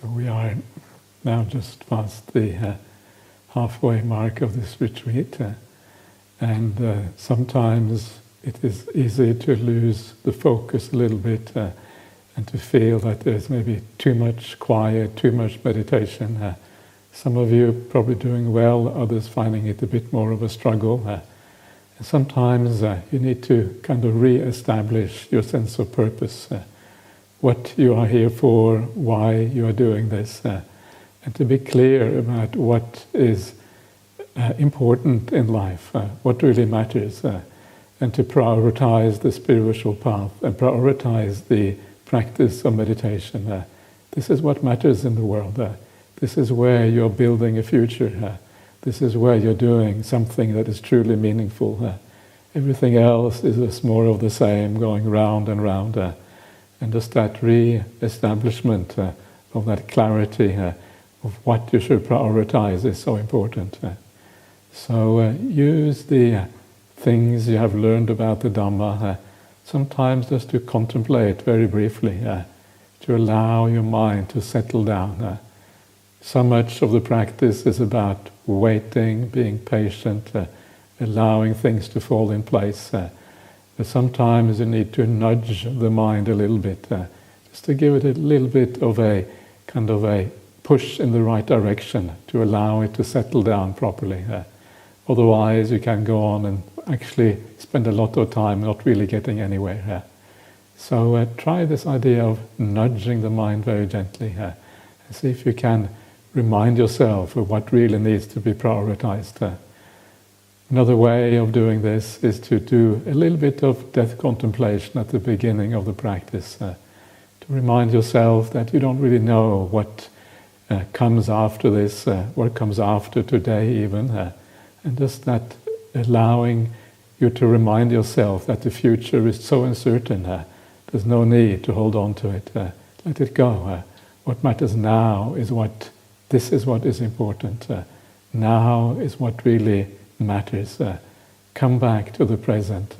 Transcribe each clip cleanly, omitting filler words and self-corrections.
So we are now just past the halfway mark of this retreat, and sometimes it is easy to lose the focus a little bit and to feel that there's maybe too much quiet, too much meditation. Some of you probably doing well, others finding it a bit more of a struggle. And sometimes you need to kind of re-establish your sense of purpose, what you are here for, why you are doing this, and to be clear about what is important in life, what really matters, and to prioritize the spiritual path and prioritize the practice of meditation. This is what matters in the world. This is where you're building a future. This is where you're doing something that is truly meaningful. Everything else is just more of the same, going round and round. And just that re-establishment of that clarity of what you should prioritize is so important. So use the things you have learned about the Dhamma, sometimes just to contemplate very briefly, to allow your mind to settle down. So much of the practice is about waiting, being patient, allowing things to fall in place. But sometimes you need to nudge the mind a little bit, just to give it a little bit of a kind of a push in the right direction to allow it to settle down properly. Otherwise, you can go on and actually spend a lot of time not really getting anywhere. So try this idea of nudging the mind very gently. And see if you can remind yourself of what really needs to be prioritized. Another way of doing this is to do a little bit of death contemplation at the beginning of the practice. To remind yourself that you don't really know what comes after this, what comes after today even. And just that allowing you to remind yourself that the future is so uncertain. There's no need to hold on to it. Let it go. What matters now is this is what is important. Now is what really matters. Come back to the present.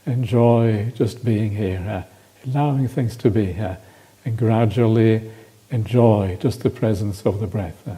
Enjoy just being here, allowing things to be here, and gradually enjoy just the presence of the breath.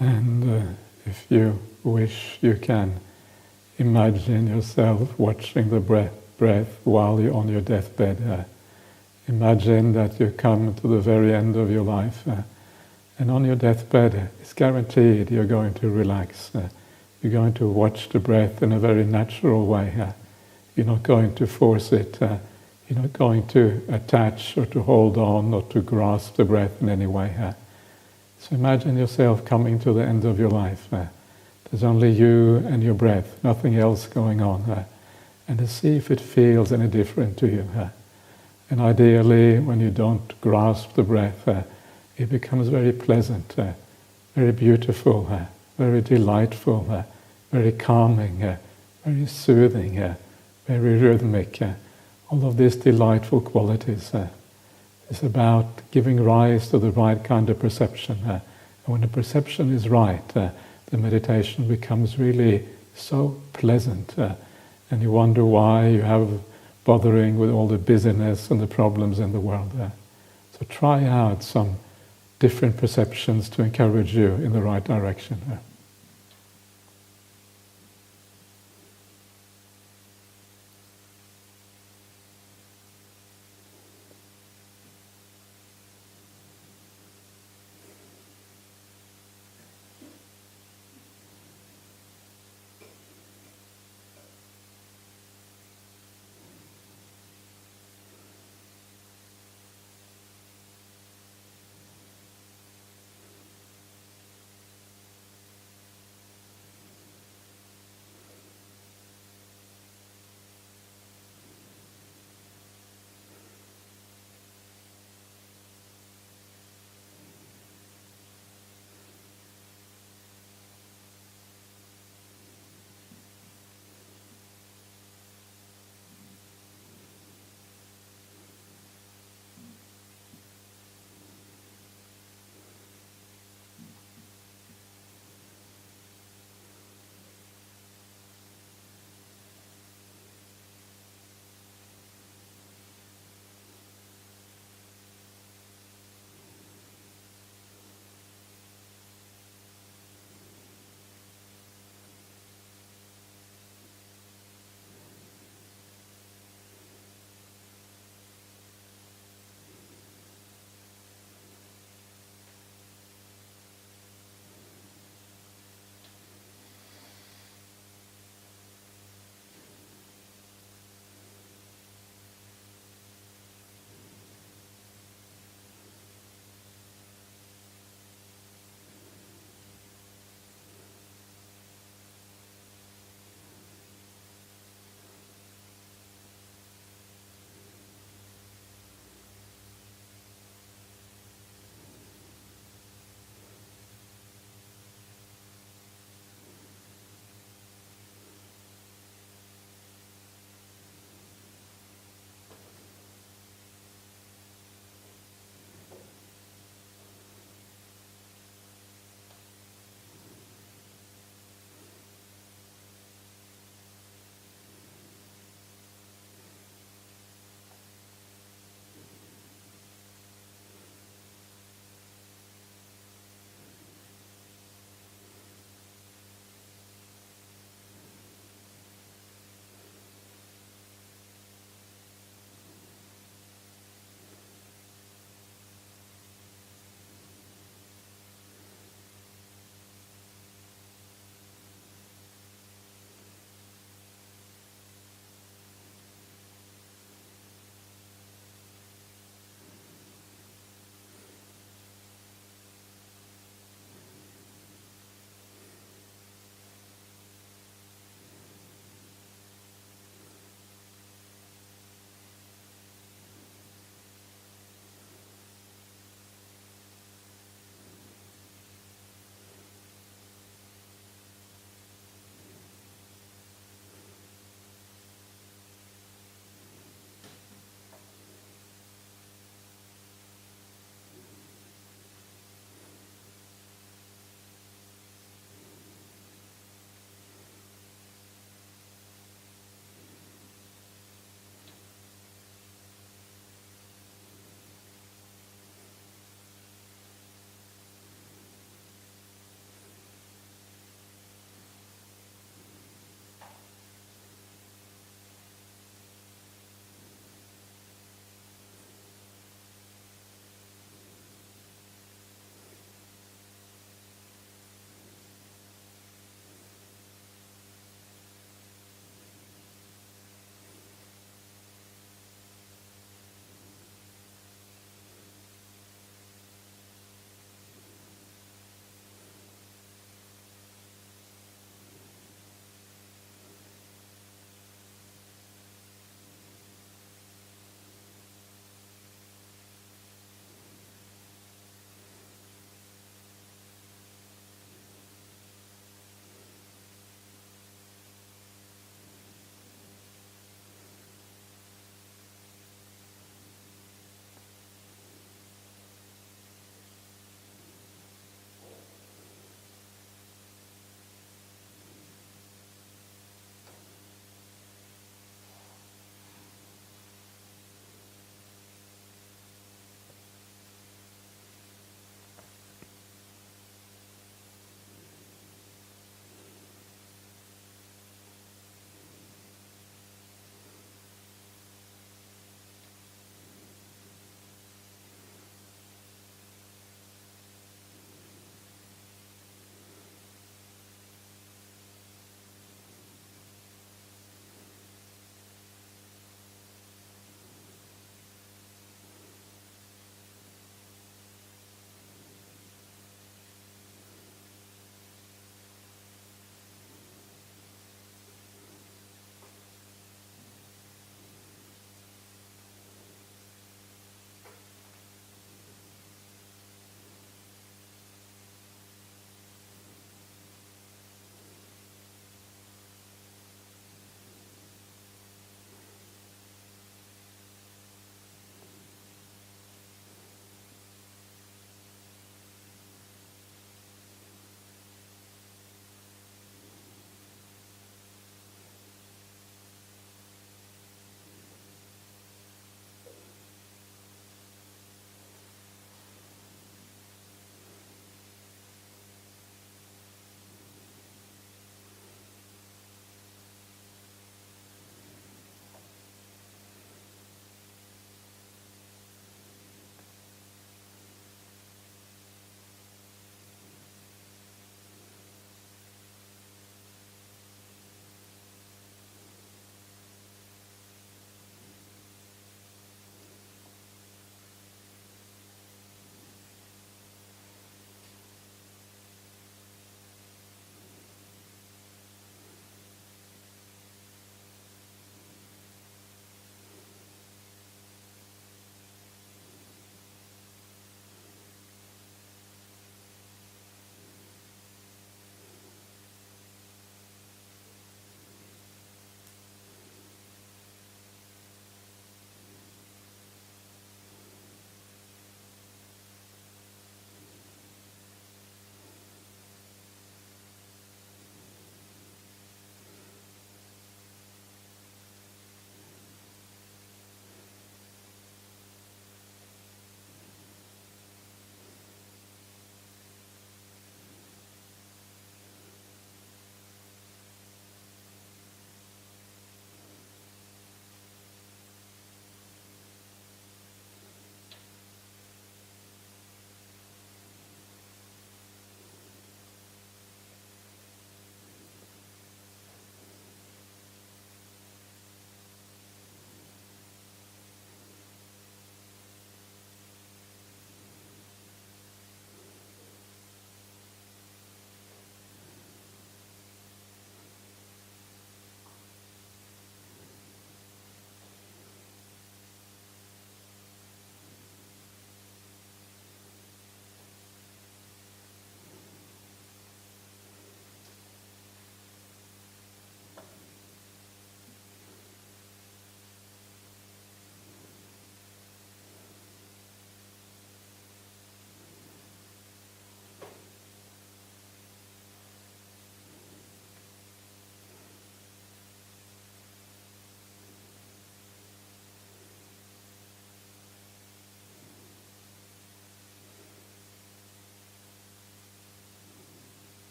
And if you wish, you can imagine yourself watching the breath while you're on your deathbed. Imagine that you come to the very end of your life, and on your deathbed, it's guaranteed you're going to relax. You're going to watch the breath in a very natural way. You're not going to force it. You're not going to attach or to hold on or to grasp the breath in any way. So imagine yourself coming to the end of your life. There's only you and your breath, nothing else going on. And to see if it feels any different to you. And ideally, when you don't grasp the breath, it becomes very pleasant, very beautiful, very delightful, very calming, very soothing, very rhythmic. All of these delightful qualities. It's about giving rise to the right kind of perception. And when the perception is right, the meditation becomes really so pleasant. And you wonder why you have bothering with all the busyness and the problems in the world. So try out some different perceptions to encourage you in the right direction.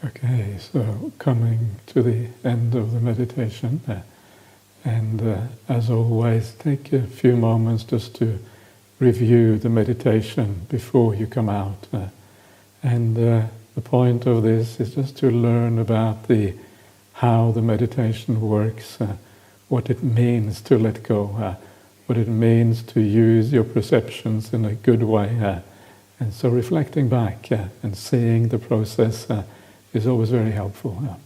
Okay, so coming to the end of the meditation, and as always, take a few moments just to review the meditation before you come out. And the point of this is just to learn about how the meditation works, what it means to let go, what it means to use your perceptions in a good way. And so reflecting back and seeing the process is always very helpful.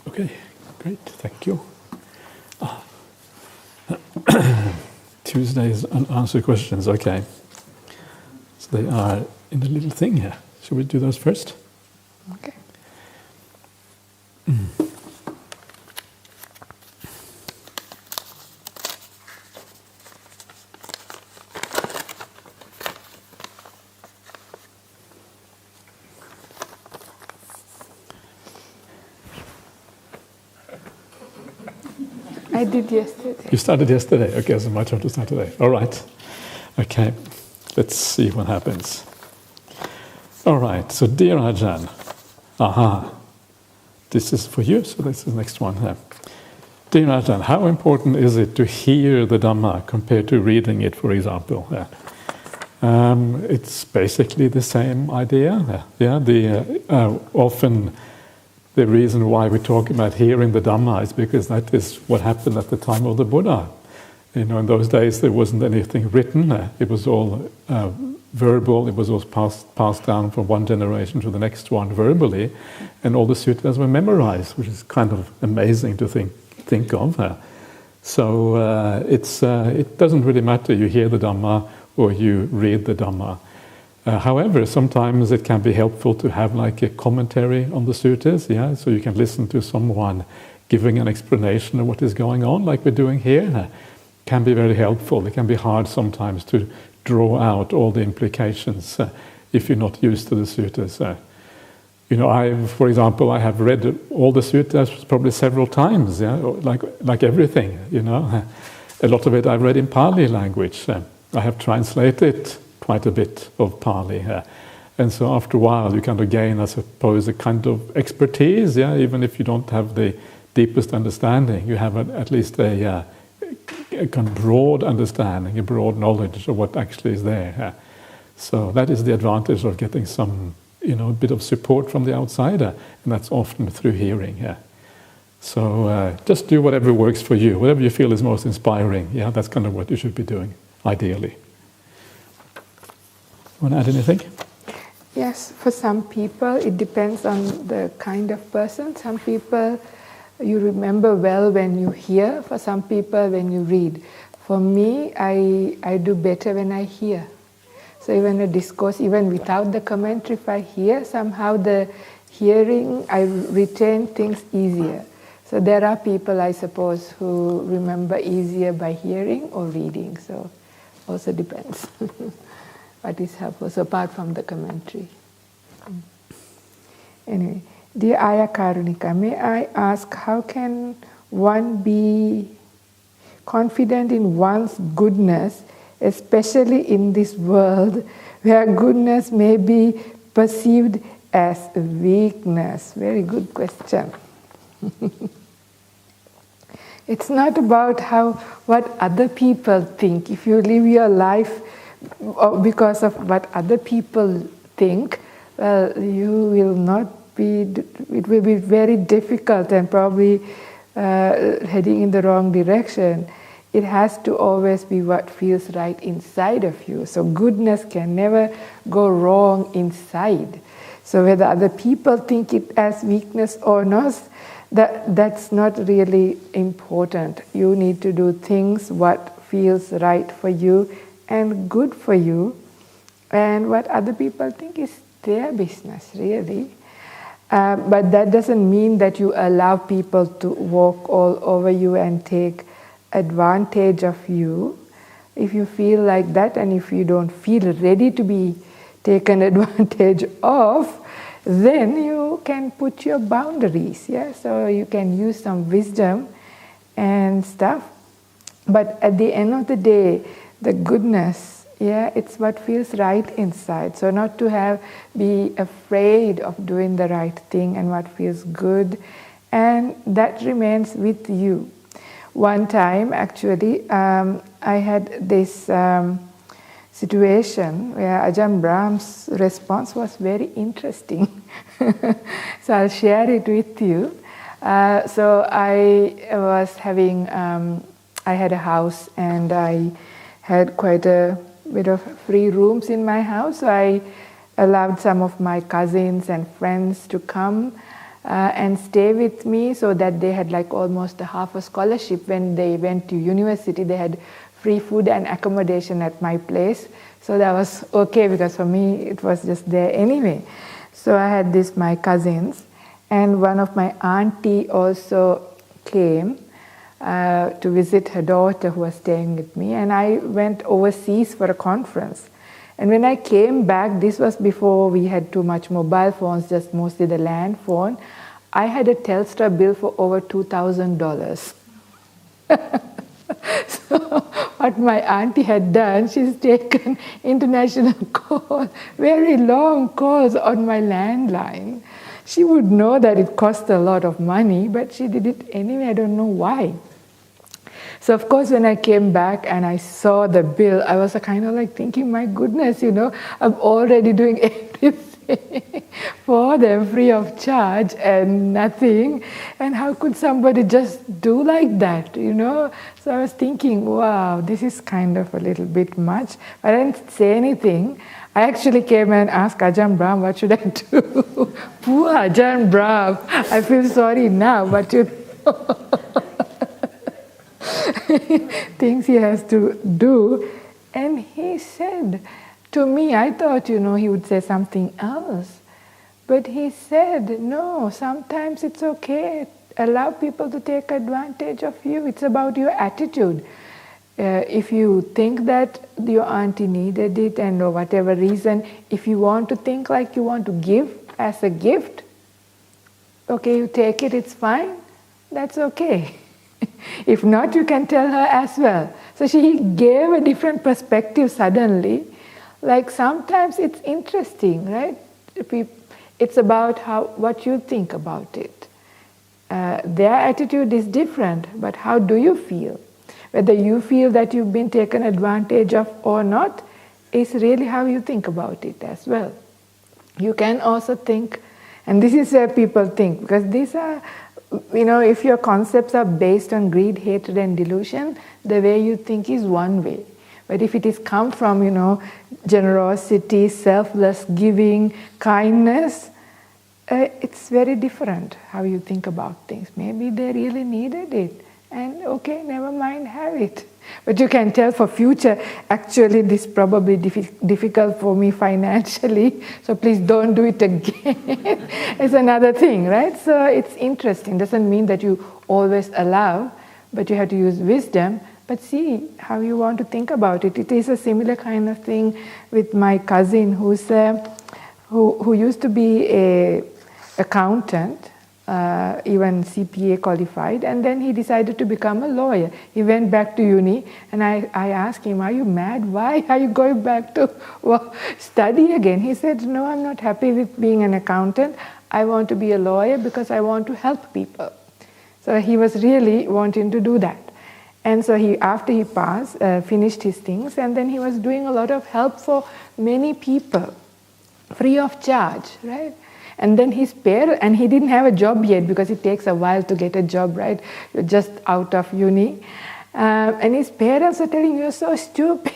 Okay, great, thank you. Tuesday's unanswered questions, okay. So they are in the little thing here. Shall we do those first? Okay. I did yesterday. You started yesterday? Okay, so my turn to start today. All right. Okay, let's see what happens. All right, so dear Ajahn, this is for you, so this is the next one here. Dear Ajahn, how important is it to hear the Dhamma compared to reading it, for example? It's basically the same idea. Often the reason why we talk about hearing the Dhamma is because that is what happened at the time of the Buddha. In those days there wasn't anything written. It was all verbal. It was all passed down from one generation to the next one verbally, and all the suttas were memorized, which is kind of amazing to think of. So it doesn't really matter you hear the Dhamma or you read the Dhamma. However, sometimes it can be helpful to have like a commentary on the suttas, so you can listen to someone giving an explanation of what is going on, like we're doing here. Can be very helpful. It can be hard sometimes to draw out all the implications if you're not used to the suttas. For example, I have read all the suttas probably several times, like everything, A lot of it I've read in Pali language. I have translated quite a bit of Pali. And so after a while you kind of gain, I suppose, a kind of expertise, even if you don't have the deepest understanding. You have at least a kind of broad understanding, a broad knowledge of what actually is there. So that is the advantage of getting some, a bit of support from the outsider, and that's often through hearing. So just do whatever works for you, whatever you feel is most inspiring. That's kind of what you should be doing, ideally. Want to add anything? Yes, for some people it depends on the kind of person. Some people you remember well when you hear, for some people when you read. For me, I do better when I hear. So even a discourse, even without the commentary, if I hear, somehow the hearing, I retain things easier. So there are people, I suppose, who remember easier by hearing or reading. So also depends what is helpful. So apart from the commentary. Anyway, dear Ayya Karunika, may I ask, how can one be confident in one's goodness, especially in this world where goodness may be perceived as a weakness? Very good question. It's not about what other people think. If you live your life because of what other people think, well, you will not be. It will be very difficult and probably heading in the wrong direction. It has to always be what feels right inside of you. So goodness can never go wrong inside. So whether other people think it as weakness or not, that's not really important. You need to do things what feels right for you and good for you, and what other people think is their business, really. But that doesn't mean that you allow people to walk all over you and take advantage of you. If you feel like that, and if you don't feel ready to be taken advantage of, then you can put your boundaries, yeah? So you can use some wisdom and stuff. But at the end of the day, the goodness, yeah, it's what feels right inside. So not to be afraid of doing the right thing and what feels good, and that remains with you. One time, actually, I had this situation where Ajahn Brahm's response was very interesting. So I'll share it with you. So I was having, I had a house and I had quite a bit of free rooms in my house. So I allowed some of my cousins and friends to come and stay with me, so that they had like almost half a scholarship. When they went to university, they had free food and accommodation at my place. So that was okay, because for me it was just there anyway. So I had my cousins, and one of my auntie also came to visit her daughter who was staying with me, and I went overseas for a conference. And when I came back, this was before we had too much mobile phones, just mostly the land phone, I had a Telstra bill for over $2,000. So what my auntie had done, she's taken international calls, very long calls on my landline. She would know that it cost a lot of money, but she did it anyway. I don't know why. So of course, when I came back and I saw the bill, I was kind of like thinking, my goodness, I'm already doing everything for them free of charge and nothing. And how could somebody just do like that, So I was thinking, wow, this is kind of a little bit much. But I didn't say anything. I actually came and asked Ajahn Brahm, what should I do? Poor Ajahn Brahm. I feel sorry now, but things he has to do. And he said to me, I thought, he would say something else. But he said, no, sometimes it's okay. Allow people to take advantage of you. It's about your attitude. If you think that your auntie needed it, and for whatever reason, if you want to think like you want to give as a gift, okay, you take it, it's fine. That's okay. If not, you can tell her as well. So she gave a different perspective suddenly. Like sometimes it's interesting, right? It's about what you think about it. Their attitude is different, but how do you feel? Whether you feel that you've been taken advantage of or not is really how you think about it as well. You can also think, and this is where people think, because these are, if your concepts are based on greed, hatred and delusion, the way you think is one way. But if it is come from, generosity, selfless giving, kindness, it's very different how you think about things. Maybe they really needed it. And okay, never mind, have it. But you can tell for future, actually this is probably difficult for me financially, so please don't do it again. It's another thing, right? So it's interesting. Doesn't mean that you always allow, but you have to use wisdom, but see how you want to think about it. It is a similar kind of thing with my cousin who used to be a accountant, even CPA qualified, and then he decided to become a lawyer. He went back to uni, and I asked him, are you mad? Why are you going back to study again? He said, no, I'm not happy with being an accountant. I want to be a lawyer because I want to help people. So he was really wanting to do that. And so after he passed, finished his things, and then he was doing a lot of help for many people, free of charge, right? And then his parents, and he didn't have a job yet because it takes a while to get a job, right? You're just out of uni. And his parents are telling, you're so stupid.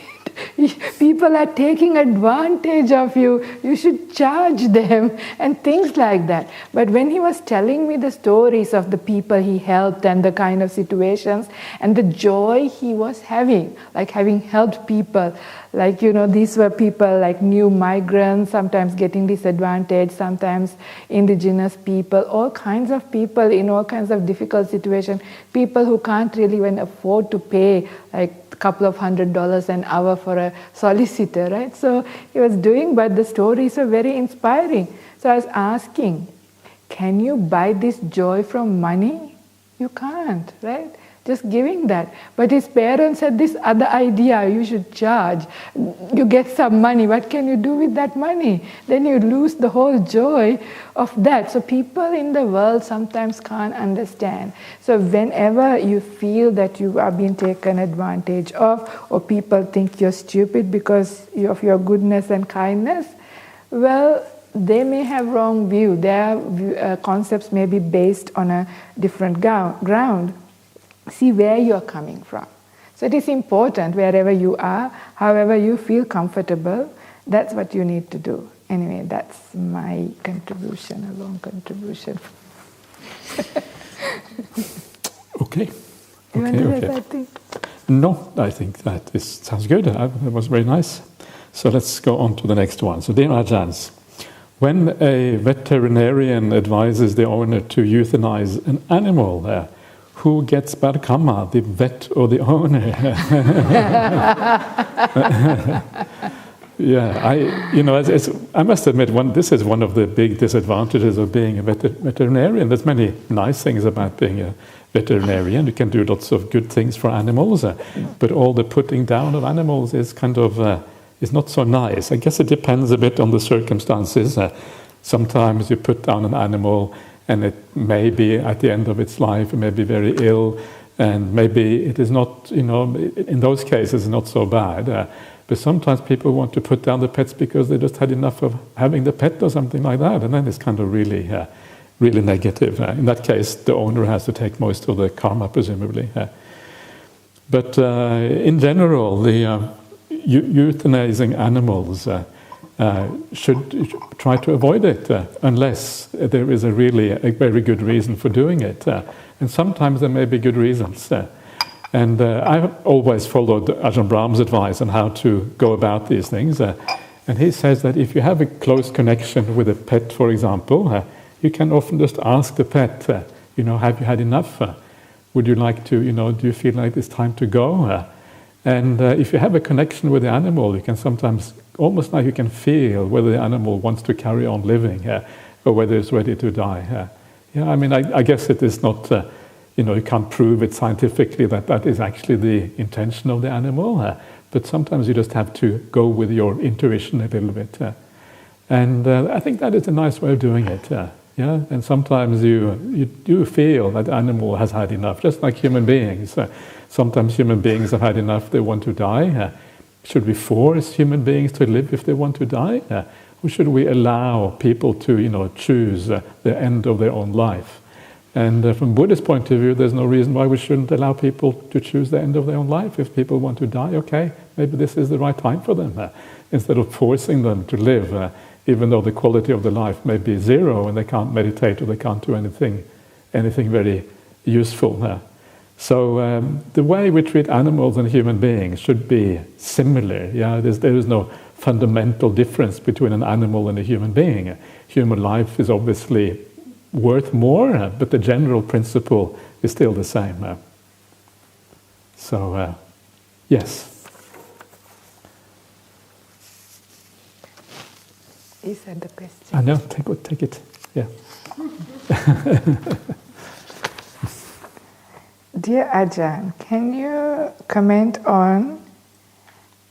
People are taking advantage of you. You should charge them and things like that. But when he was telling me the stories of the people he helped and the kind of situations and the joy he was having, like having helped people, like, these were people like new migrants, sometimes getting disadvantaged, sometimes indigenous people, all kinds of people in all kinds of difficult situations, people who can't really even afford to pay like a couple of $100 an hour for a solicitor, right? So he was doing, but the stories are very inspiring. So I was asking, can you buy this joy from money? You can't, right? Just giving that. But his parents had this other idea, you should charge. You get some money, what can you do with that money? Then you lose the whole joy of that. So people in the world sometimes can't understand. So whenever you feel that you are being taken advantage of, or people think you're stupid because of your goodness and kindness, well, they may have wrong view. Their concepts may be based on a different ground. See where you're coming from. So it is important wherever you are, however you feel comfortable, that's what you need to do. Anyway, that's my contribution, a long contribution. Okay. You want to say something? No, I think that this sounds good. That was very nice. So let's go on to the next one. So dear Ajahns, when a veterinarian advises the owner to euthanize an animal, who gets bad karma, the vet or the owner? Yeah, I must admit, this is one of the big disadvantages of being a veterinarian. There's many nice things about being a veterinarian. You can do lots of good things for animals, but all the putting down of animals is kind of is not so nice. I guess it depends a bit on the circumstances. Sometimes you put down an animal and it may be at the end of its life, it may be very ill, and maybe it is not, in those cases, not so bad. But sometimes people want to put down the pets because they just had enough of having the pet or something like that, and then it's kind of really, really negative. In that case, the owner has to take most of the karma, presumably. But in general, the euthanizing animals should try to avoid it unless there is a very good reason for doing it. And sometimes there may be good reasons. And I've always followed Ajahn Brahm's advice on how to go about these things. And he says that if you have a close connection with a pet, for example, you can often just ask the pet, have you had enough? Would you like to, do you feel like it's time to go? And if you have a connection with the animal, you can sometimes, almost like you can feel whether the animal wants to carry on living or whether it's ready to die. I guess it is not, you can't prove it scientifically that is actually the intention of the animal, but sometimes you just have to go with your intuition a little bit. And I think that is a nice way of doing it. And sometimes you do feel that the animal has had enough, just like human beings. Sometimes human beings have had enough, they want to die. Should we force human beings to live if they want to die? Or should we allow people to, choose the end of their own life? And from Buddhist point of view, there's no reason why we shouldn't allow people to choose the end of their own life. If people want to die, okay, maybe this is the right time for them. Instead of forcing them to live, even though the quality of the life may be zero and they can't meditate or they can't do anything very useful. So the way we treat animals and human beings should be similar. Yeah, there is no fundamental difference between an animal and a human being. Human life is obviously worth more, but the general principle is still the same. So, yes. Is that the question? I know, take it. Yeah. Dear Ajahn, can you comment on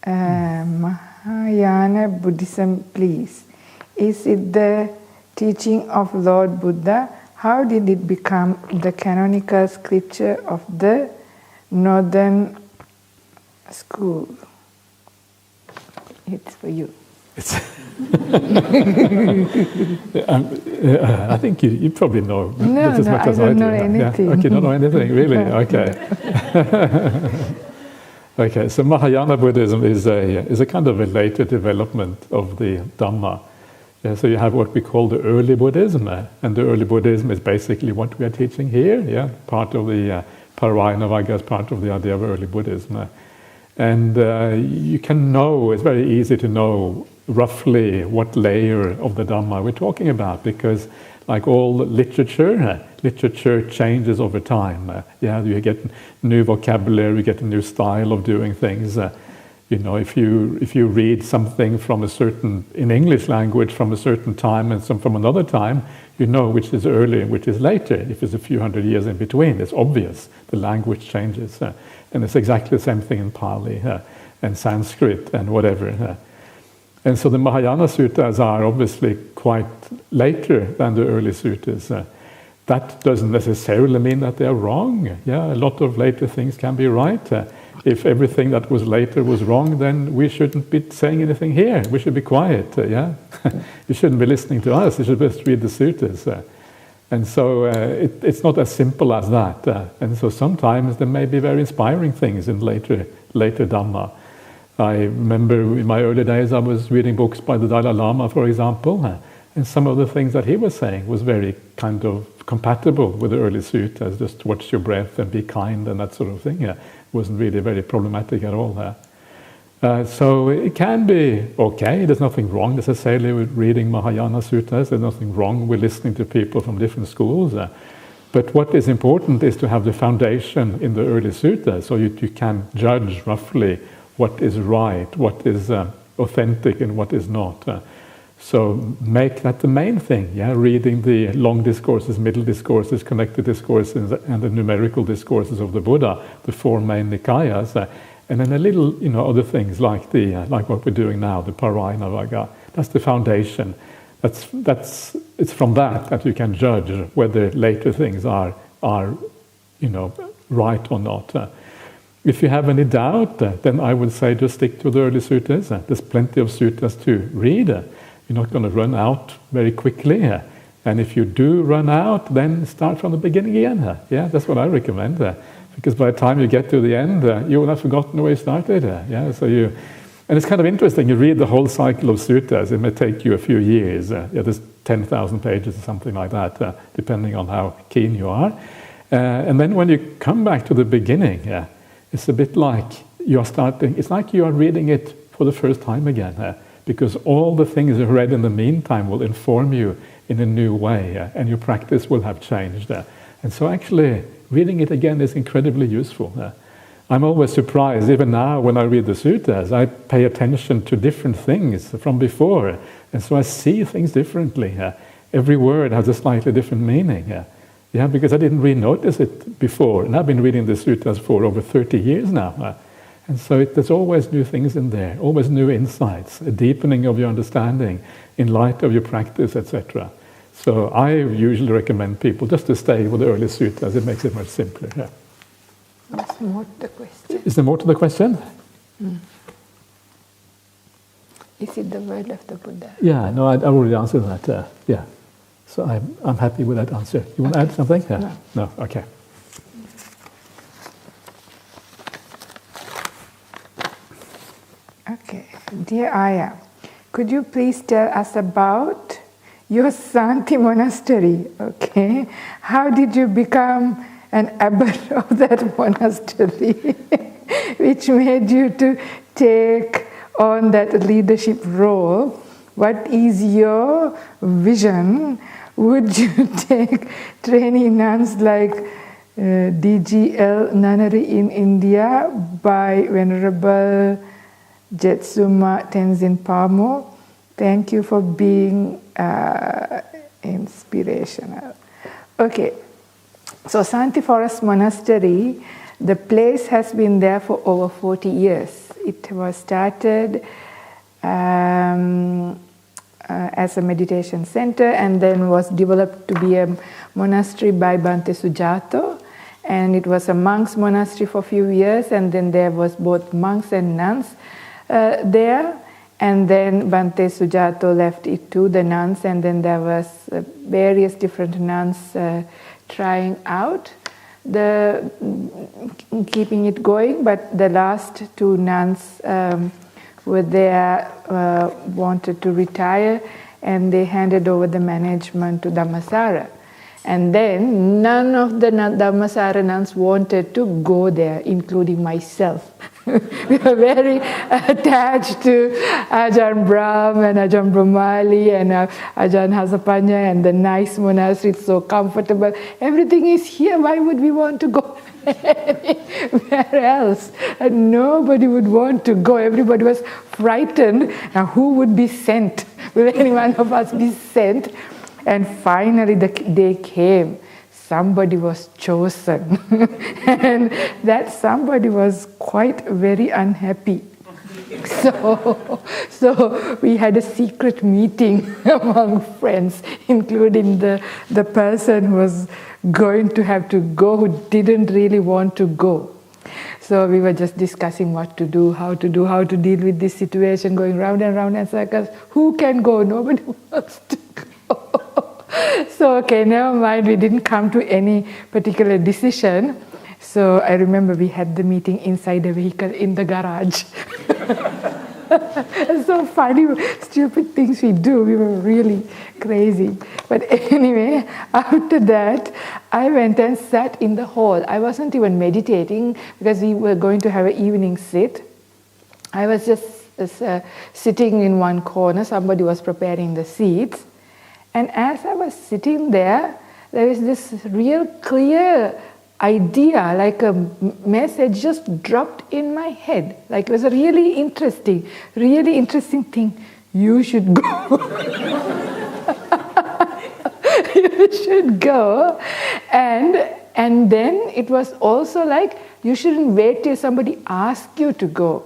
Mahayana Buddhism, please? Is it the teaching of Lord Buddha? How did it become the canonical scripture of the Northern School? It's for you. I think you probably know just as much as I do. I don't know anything. Yeah. Okay, you don't know anything, really? Okay. Okay, so Mahayana Buddhism is a kind of a later development of the Dhamma. Yeah, so you have what we call the early Buddhism, and the early Buddhism is basically what we are teaching here. Yeah, part of the Parayana is part of the idea of early Buddhism. And you can know, it's very easy to know roughly what layer of the Dhamma we're talking about, because like all literature changes over time. You get new vocabulary, you get a new style of doing things. If you read something in English language from a certain time and some from another time, you know which is early and which is later. If it's a few hundred years in between, it's obvious. The language changes. And it's exactly the same thing in Pali and Sanskrit and whatever. And so the Mahayana suttas are obviously quite later than the early suttas. That doesn't necessarily mean that they are wrong. Yeah, a lot of later things can be right. If everything that was later was wrong, then we shouldn't be saying anything here. We should be quiet. Yeah, you shouldn't be listening to us. You should just read the suttas. And so it's not as simple as that. And so sometimes there may be very inspiring things in later Dhamma. I remember in my early days I was reading books by the Dalai Lama, for example, and some of the things that he was saying was very kind of compatible with the early suttas. Just watch your breath and be kind and that sort of thing. It wasn't really very problematic at all. So it can be okay. There's nothing wrong necessarily with reading Mahayana suttas. There's nothing wrong with listening to people from different schools. But what is important is to have the foundation in the early suttas, so you can judge roughly what is right, what is authentic, and what is not. So make that the main thing. Yeah, reading the long discourses, middle discourses, connected discourses, and the numerical discourses of the Buddha, the four main Nikayas. And then a little, other things like what we're doing now, the Parayana. That's the foundation. It's from that you can judge whether later things are right or not. If you have any doubt, then I would say just stick to the early suttas. There's plenty of suttas to read. You're not going to run out very quickly. And if you do run out, then start from the beginning again. Yeah, that's what I recommend. Because by the time you get to the end, you will have forgotten where you started. And it's kind of interesting. You read the whole cycle of suttas. It may take you a few years. There's 10,000 pages or something like that, depending on how keen you are. And then when you come back to the beginning, it's a bit like you are starting. It's like you are reading it for the first time again, because all the things you read in the meantime will inform you in a new way, and your practice will have changed. And so actually, reading it again is incredibly useful. I'm always surprised, even now when I read the suttas, I pay attention to different things from before, and so I see things differently. Every word has a slightly different meaning. Because I didn't really notice it before, and I've been reading the suttas for over 30 years now. And so there's always new things in there, always new insights, a deepening of your understanding in light of your practice, etc. So I usually recommend people just to stay with the early suttas. It makes it much simpler. There's more to the question. Is there more to the question? Is it the word of the Buddha? Yeah, no, I already answered that. So I'm happy with that answer. You want to add something? No? Okay. Okay. Dear Ayya, could you please tell us about your Santi Monastery? Okay. How did you become an abbot of that monastery, which made you to take on that leadership role, what is your vision? Would you take trainee nuns like DGL Nunnery in India by Venerable Jetsuma Tenzin Palmo? Thank you for being inspirational. Okay, so Santi Forest Monastery, the place has been there for over 40 years. It was started as a meditation center and then was developed to be a monastery by Bhante Sujato. And it was a monks' monastery for a few years, and then there was both monks and nuns there. And then Bhante Sujato left it to the nuns, and then there was various different nuns trying out keeping it going. But the last two nuns were there, wanted to retire, and they handed over the management to Dhammasara. And then none of the Dhammasara nuns wanted to go there, including myself. We were very attached to Ajahn Brahm and Ajahn Brahmali and Ajahn Hasapanya and the nice monastery. It's so comfortable. Everything is here. Why would we want to go anywhere else? And nobody would want to go. Everybody was frightened. Now, who would be sent? Will any one of us be sent? And finally the day came. Somebody was chosen. And that somebody was quite very unhappy. So we had a secret meeting among friends, including the person who was going to have to go, who didn't really want to go. So we were just discussing what to do, how to deal with this situation, going round and round in circles. Who can go? Nobody wants to go. So, okay, never mind, we didn't come to any particular decision. So I remember we had the meeting inside the vehicle in the garage. So funny, stupid things we do. We were really crazy. But anyway, after that, I went and sat in the hall. I wasn't even meditating because we were going to have an evening sit. I was just sitting in one corner. Somebody was preparing the seats. And as I was sitting there, there was this real clear idea, like a message just dropped in my head. Like it was a really interesting thing. You should go. You should go. And then it was also like, you shouldn't wait till somebody asks you to go.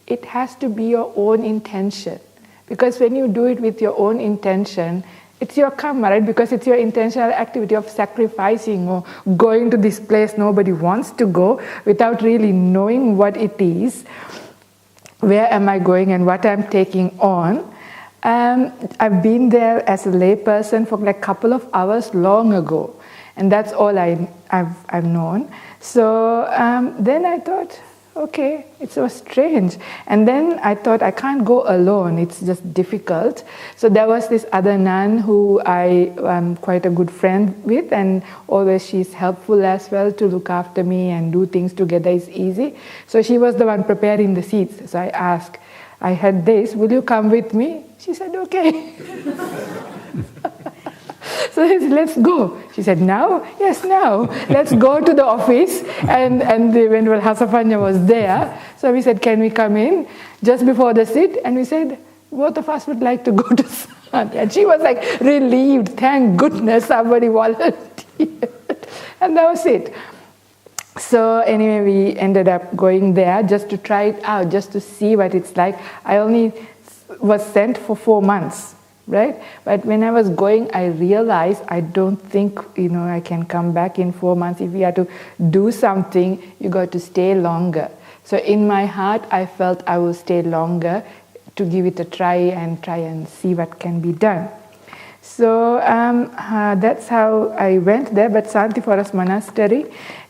It has to be your own intention. Because when you do it with your own intention, it's your karma, right? Because it's your intentional activity of sacrificing or going to this place nobody wants to go without really knowing what it is. Where am I going and what I'm taking on? I've been there as a layperson for like a couple of hours long ago. And that's all I've known. So then I thought, okay, it was strange. And then I thought, I can't go alone. It's just difficult. So there was this other nun who I am quite a good friend with, and always she's helpful as well to look after me and do things together is easy. So she was the one preparing the seats. So I asked, I had this, will you come with me? She said, okay. So I said, let's go. She said, now? Yes, now. Let's go to the office. And when Hasapanya was there, so we said, can we come in just before the sit? And we said, both of us would like to go to Santi. And she was like relieved. Thank goodness somebody volunteered. And that was it. So anyway, we ended up going there just to try it out, just to see what it's like. I only was sent for 4 months. Right? But when I was going, I realized I don't think, I can come back in 4 months. If you have to do something, you got to stay longer. So in my heart, I felt I will stay longer to give it a try and see what can be done. So that's how I went there. But Santi Forest Monastery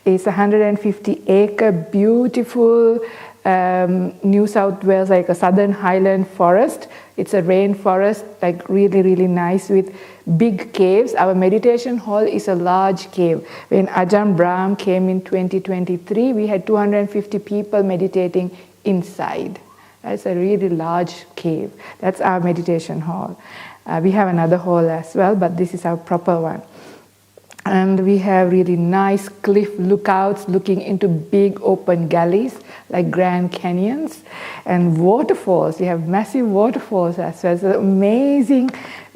is a 150-acre, beautiful New South Wales, like a southern highland forest. It's a rainforest, like really, really nice with big caves. Our meditation hall is a large cave. When Ajahn Brahmali came in 2023, we had 250 people meditating inside. That's a really large cave. That's our meditation hall. We have another hall as well, but this is our proper one. And we have really nice cliff lookouts looking into big open galleys like Grand Canyons and waterfalls. We have massive waterfalls as well. It's an amazing,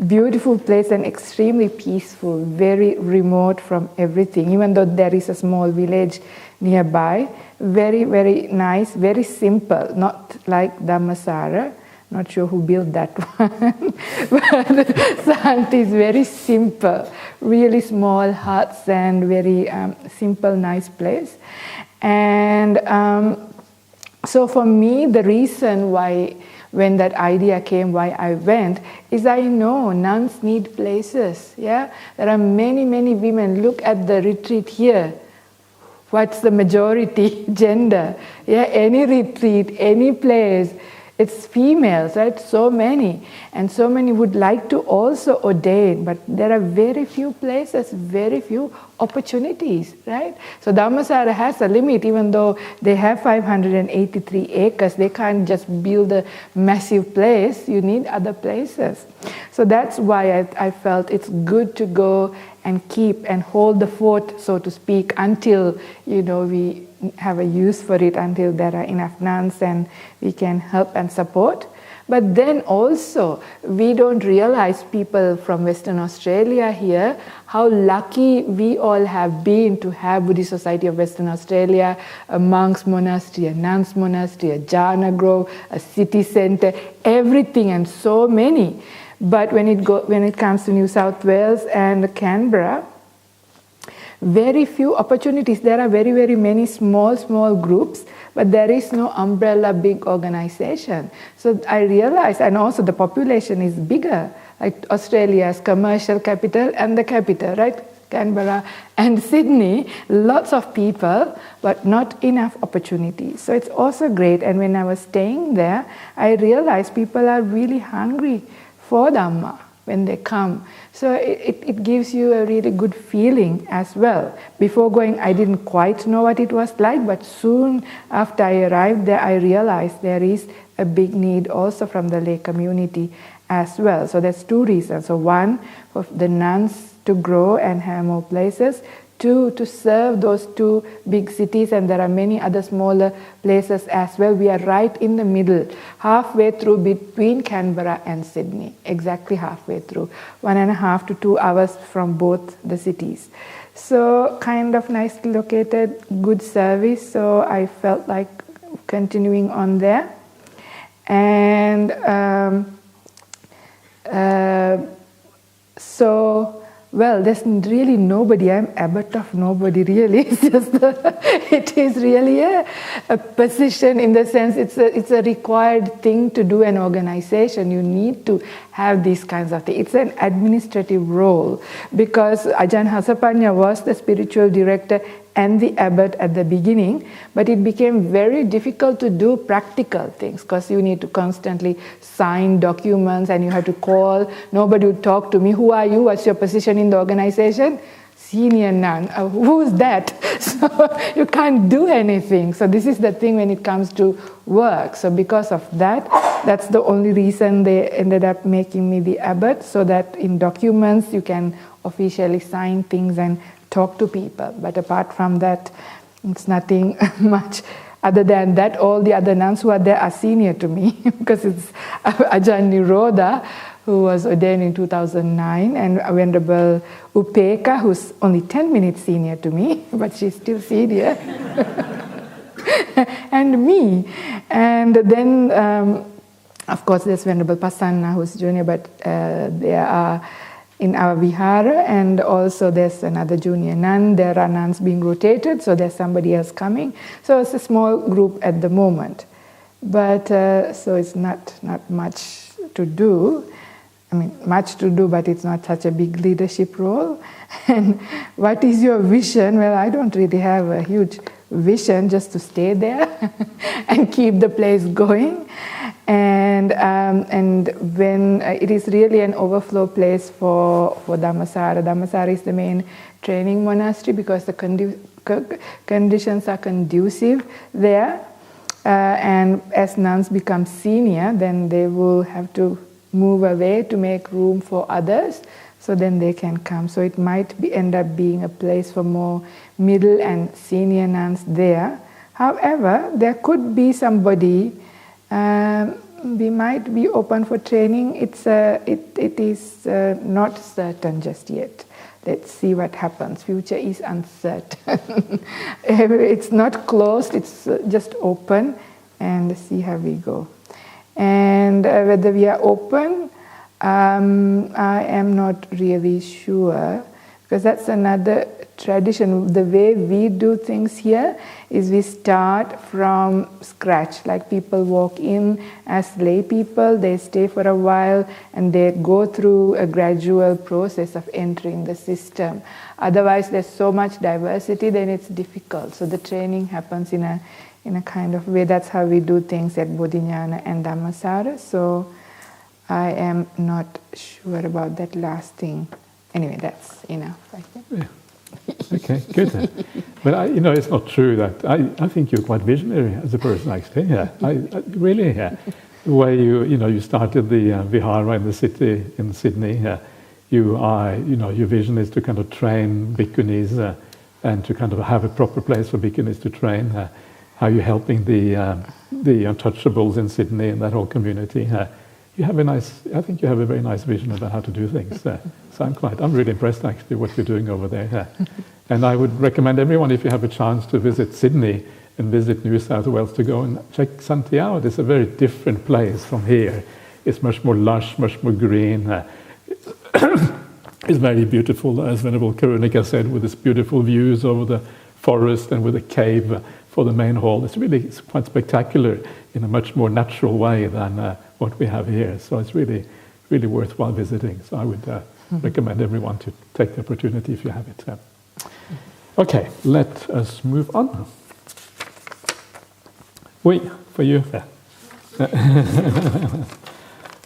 beautiful place and extremely peaceful, very remote from everything. Even though there is a small village nearby, very, very nice, very simple, not like Dhammasara. Not sure who built that one, but Santi is very simple, really small huts and very simple, nice place. And so for me, the reason why, when that idea came, why I went, is I know nuns need places. Yeah, there are many, many women. Look at the retreat here. What's the majority gender? Yeah, any retreat, any place. It's females, right? So many. And so many would like to also ordain, but there are very few places, very few opportunities, right? So Dhammasara has a limit, even though they have 583 acres, they can't just build a massive place, you need other places. So that's why I felt it's good to go and keep and hold the fort, so to speak, until, we have a use for it, until there are enough nuns and we can help and support. But then also, we don't realize, people from Western Australia here, how lucky we all have been to have Buddhist Society of Western Australia, a monks monastery, a nuns monastery, a Jhana grove, a city centre, everything, and so many. But when it comes to New South Wales and Canberra, very few opportunities. There are very, very many small groups, but there is no umbrella big organization. So I realized, and also the population is bigger, like Australia's commercial capital and the capital, right? Canberra and Sydney, lots of people, but not enough opportunities. So it's also great. And when I was staying there, I realized people are really hungry for Dhamma when they come. So it gives you a really good feeling as well. Before going, I didn't quite know what it was like, but soon after I arrived there, I realized there is a big need also from the lay community as well. So there's two reasons. So one, for the nuns to grow and have more places. Two, to serve those two big cities, and there are many other smaller places as well. We are right in the middle, halfway through between Canberra and Sydney, exactly halfway through, 1.5 to 2 hours from both the cities. So kind of nicely located, good service, so I felt like continuing on there. And well, there's really nobody. I'm abbot of nobody, really. It's just it is really a position, in the sense it's a required thing to do an organization. You need to have these kinds of things. It's an administrative role, because Ajahn Hasapanya was the spiritual director and the abbot at the beginning, but it became very difficult to do practical things, because you need to constantly sign documents and you have to call. Nobody would talk to me. Who are you? What's your position in the organization? Senior nun. Who's that? So you can't do anything. So this is the thing when it comes to work. So because of that, that's the only reason they ended up making me the abbot, so that in documents you can officially sign things and talk to people. But apart from that, it's nothing much. Other than that, all the other nuns who are there are senior to me, because it's Ajahn Nirodha, who was ordained in 2009, and Venerable Upeka, who's only 10 minutes senior to me, but she's still senior, and me. And then, of course, there's Venerable Pasanna, who's junior, but they are in our vihara, and also there's another junior nun. There are nuns being rotated, so there's somebody else coming. So it's a small group at the moment, but so it's not much to do. I mean, much to do, but it's not such a big leadership role. And what is your vision? Well, I don't really have a huge vision just to stay there and keep the place going. And when it is really an overflow place for Dhammasara. Dhammasara is the main training monastery because the conditions are conducive there. And as nuns become senior, then they will have to move away to make room for others, so then they can come. So it might end up being a place for more middle and senior nuns there. However, there could be somebody, we might be open for training. It is not certain just yet. Let's see what happens. Future is uncertain. It's not closed, it's just open, and see how we go. And whether we are open, I am not really sure, because that's another tradition. The way we do things here is we start from scratch. Like people walk in as lay people, they stay for a while, and they go through a gradual process of entering the system. Otherwise, there's so much diversity, then it's difficult. So the training happens in a kind of way. That's how we do things at Bodhinyana and Dhammasara. So I am not sure about that last thing. Anyway, that's enough, I think. Yeah. Okay, good then. But it's not true that I think you're quite visionary as a person, actually. Yeah, I really. Yeah, the way you started the vihara in the city in Sydney. Your vision is to kind of train bhikkhunis and to kind of have a proper place for bhikkhunis to train. How you're helping the untouchables in Sydney and that whole community. I think you have a very nice vision about how to do things. So I'm really impressed actually what you're doing over there. And I would recommend everyone, if you have a chance to visit Sydney and visit New South Wales, to go and check Santi out. It's a very different place from here. It's much more lush, much more green. It's very beautiful, as Venerable Karunika said, with its beautiful views over the forest and with a cave for the main hall. It's quite spectacular in a much more natural way than what we have here. So it's really, really worthwhile visiting. So I would recommend everyone to take the opportunity if you have it. Okay, let us move on. Oui, for you.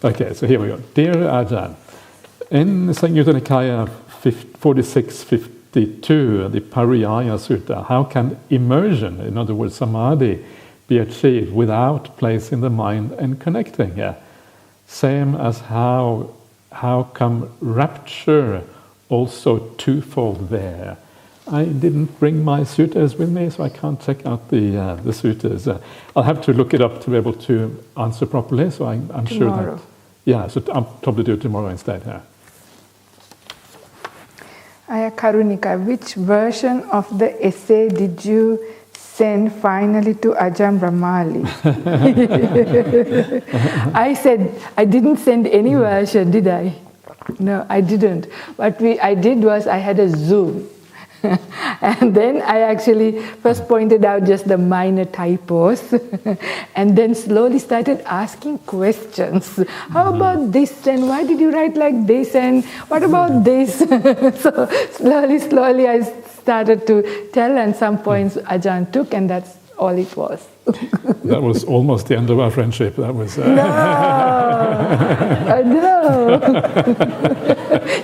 Okay, so here we go. Dear Ajahn, in Samyutta Nikaya 4652, the Pariyaya Sutta, how can immersion, in other words samadhi, be achieved without placing the mind and connecting? Same as how come rapture also twofold there? I didn't bring my suttas with me, so I can't check out the suttas. I'll have to look it up to be able to answer properly, so I'm sure that... Yeah, so I'll probably do it tomorrow instead. Ayya Karunika, which version of the essay did you send finally to Ajahn Brahmali? I said, I didn't send any version, did I? No, I didn't. What I did was I had a Zoom. And then I actually first pointed out just the minor typos and then slowly started asking questions. How about this, and why did you write like this, and what about this? So slowly I started to tell, and some points Ajahn took, and that's all it was. That was almost the end of our friendship. That was... No!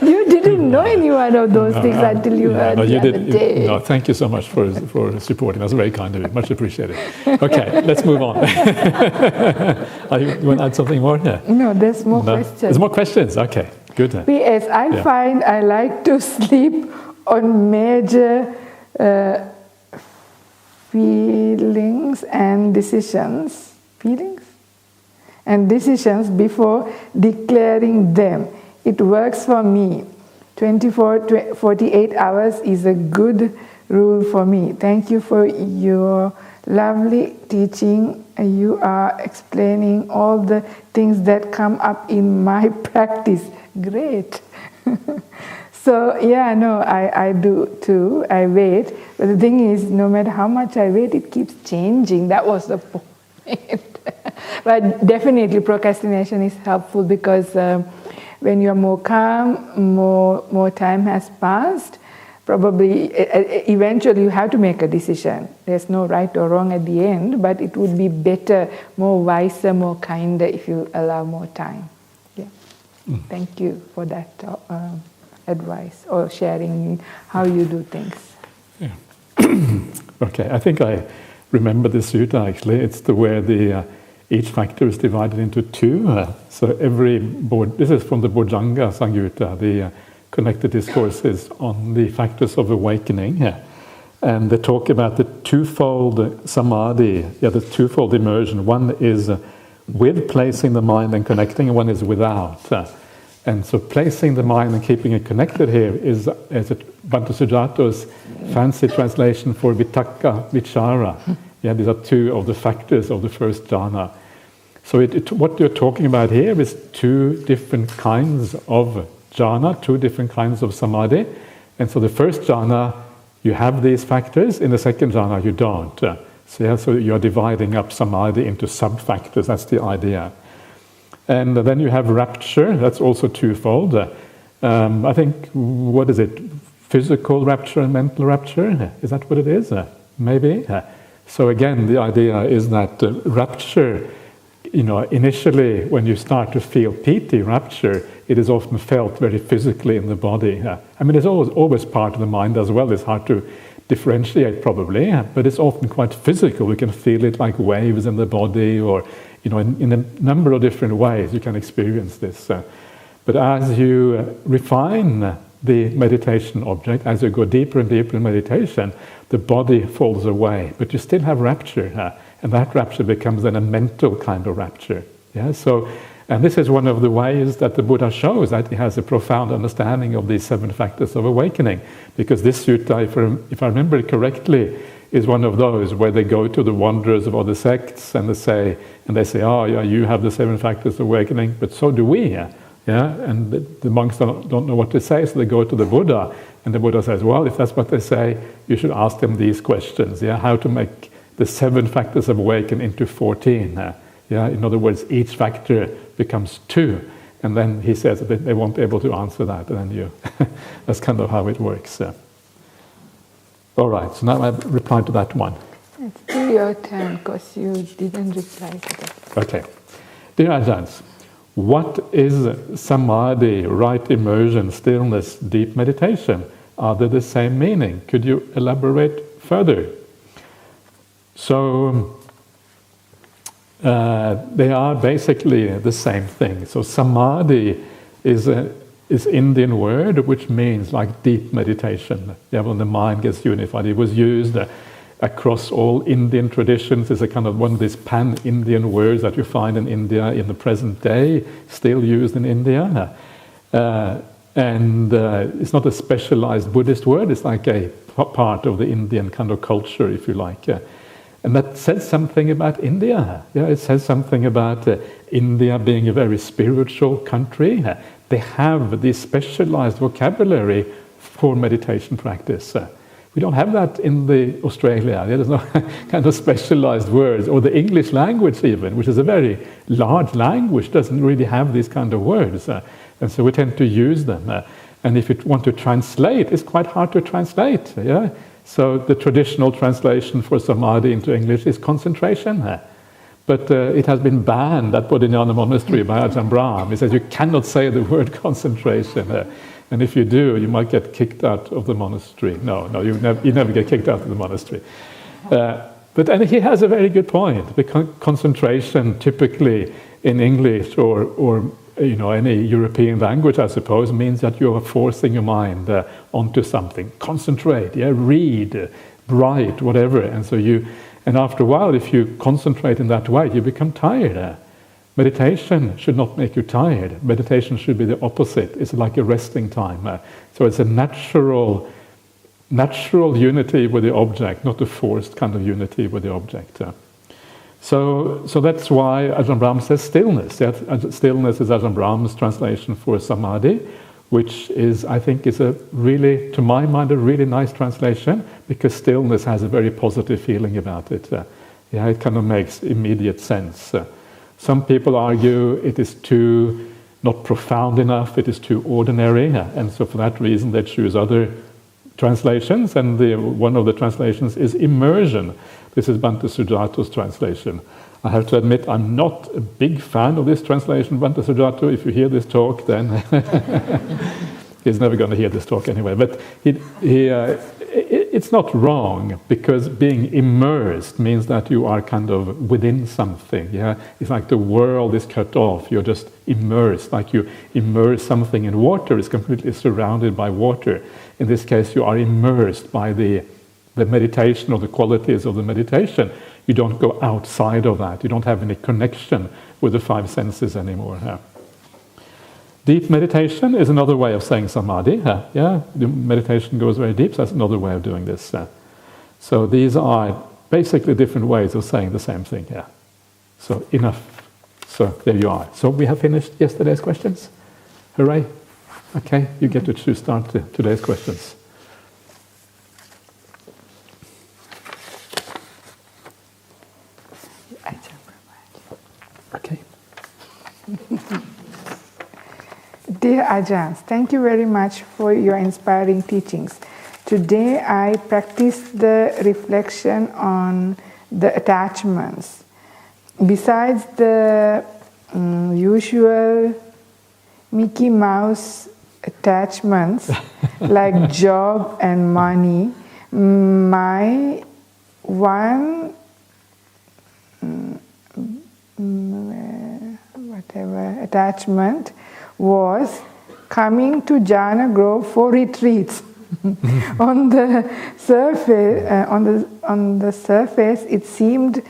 You didn't know any one of those things until you heard the other day. No, thank you so much for supporting. That's very kind of you. Much appreciated. Okay, let's move on. You want to add something more? Yeah. No, there's more questions. There's more questions? Okay, good. P.S. I find I like to sleep on major... feelings and decisions before declaring them. It works for me. 48 hours is a good rule for me. Thank you for your lovely teaching. You are explaining all the things that come up in my practice. Great. So, I do too. I wait. But the thing is, no matter how much I wait, it keeps changing. That was the point. But definitely procrastination is helpful because when you're more calm, more time has passed, probably eventually you have to make a decision. There's no right or wrong at the end, but it would be better, more wiser, more kinder if you allow more time. Yeah. Thank you for that advice or sharing how you do things. Yeah. Okay, I think I remember the sutta actually. It's where each factor is divided into two. So this is from the Bojjhanga Samyutta, the connected discourses on the factors of awakening. And they talk about the twofold samadhi, the twofold immersion. One is with placing the mind and connecting, and one is without. And so placing the mind and keeping it connected here is Bhante Sujato's fancy translation for vitakka, vichara. These are two of the factors of the first jhana. So what you're talking about here is two different kinds of jhana, two different kinds of samadhi. And so the first jhana, you have these factors. In the second jhana, you don't. So you're dividing up samadhi into sub-factors. That's the idea. And then you have rapture. That's also twofold. I think, what is it? Physical rapture and mental rapture? Is that what it is? Maybe. So again, the idea is that rapture, initially when you start to feel piti, rapture, it is often felt very physically in the body. I mean, it's always part of the mind as well. It's hard to differentiate probably, but it's often quite physical. We can feel it like waves in the body, or in a number of different ways you can experience this. But as you refine the meditation object, as you go deeper and deeper in meditation, the body falls away, but you still have rapture, and that rapture becomes then a mental kind of rapture. And this is one of the ways that the Buddha shows that he has a profound understanding of these 7 factors of awakening, because this sutta, if I remember it correctly, is one of those where they go to the wanderers of other sects and they say, oh yeah, you have the 7 factors of awakening, but so do we. And the monks don't know what to say, so they go to the Buddha, and the Buddha says, well, if that's what they say, you should ask them these questions. How to make the 7 factors of awakening into 14. In other words, each factor becomes 2, and then he says that they won't be able to answer that, and then that's kind of how it works. All right, so now I've replied to that one. It's still your turn, because you didn't reply to that. Okay. Dear Ajahns, what is samadhi, right immersion, stillness, deep meditation? Are they the same meaning? Could you elaborate further? So, they are basically the same thing. So samadhi is Indian word which means like deep meditation. When the mind gets unified. It was used across all Indian traditions. It's a kind of one of these pan-Indian words that you find in India in the present day, still used in India. And it's not a specialized Buddhist word. It's like a part of the Indian kind of culture, if you like. And that says something about India. It says something about India being a very spiritual country. They have this specialized vocabulary for meditation practice. We don't have that in Australia. There's no kind of specialized words, or the English language even, which is a very large language, doesn't really have these kind of words. And so we tend to use them. And if you want to translate, it's quite hard to translate. So the traditional translation for samadhi into English is concentration. But it has been banned at Bodhinyana Monastery by Ajahn Brahmali. He says you cannot say the word concentration. And if you do, you might get kicked out of the monastery. No, you never get kicked out of the monastery. But he has a very good point. Because concentration typically in English or any European language, I suppose, means that you are forcing your mind onto something. Concentrate, read, write, whatever. And after a while, if you concentrate in that way, you become tired. Meditation should not make you tired. Meditation should be the opposite. It's like a resting time. So it's a natural unity with the object, not a forced kind of unity with the object. So that's why Ajahn Brahm says stillness. Stillness is Ajahn Brahm's translation for samadhi, which is, I think, is to my mind, a really nice translation, because stillness has a very positive feeling about it. It kind of makes immediate sense. Some people argue it is too not profound enough, it is too ordinary, and so for that reason they choose other translations, and one of the translations is immersion. This is Bhante Sujato's translation. I have to admit, I'm not a big fan of this translation, Bhante Sujato. If you hear this talk, then he's never going to hear this talk anyway. But it's not wrong, because being immersed means that you are kind of within something. Yeah, it's like the world is cut off. You're just immersed, like you immerse something in water. It's completely surrounded by water. In this case, you are immersed by the meditation or the qualities of the meditation. You don't go outside of that. You don't have any connection with the five senses anymore. Yeah. Deep meditation is another way of saying samadhi. Yeah, the meditation goes very deep, so that's another way of doing this. So these are basically different ways of saying the same thing. Yeah. So enough. So there you are. So we have finished yesterday's questions. Hooray! Okay, you get to start today's questions. Okay. Dear Ajahn, thank you very much for your inspiring teachings. Today I practiced the reflection on the attachments. Besides the usual Mickey Mouse attachments like job and money, my one attachment was coming to Jhana Grove for retreats. On the surface, it seemed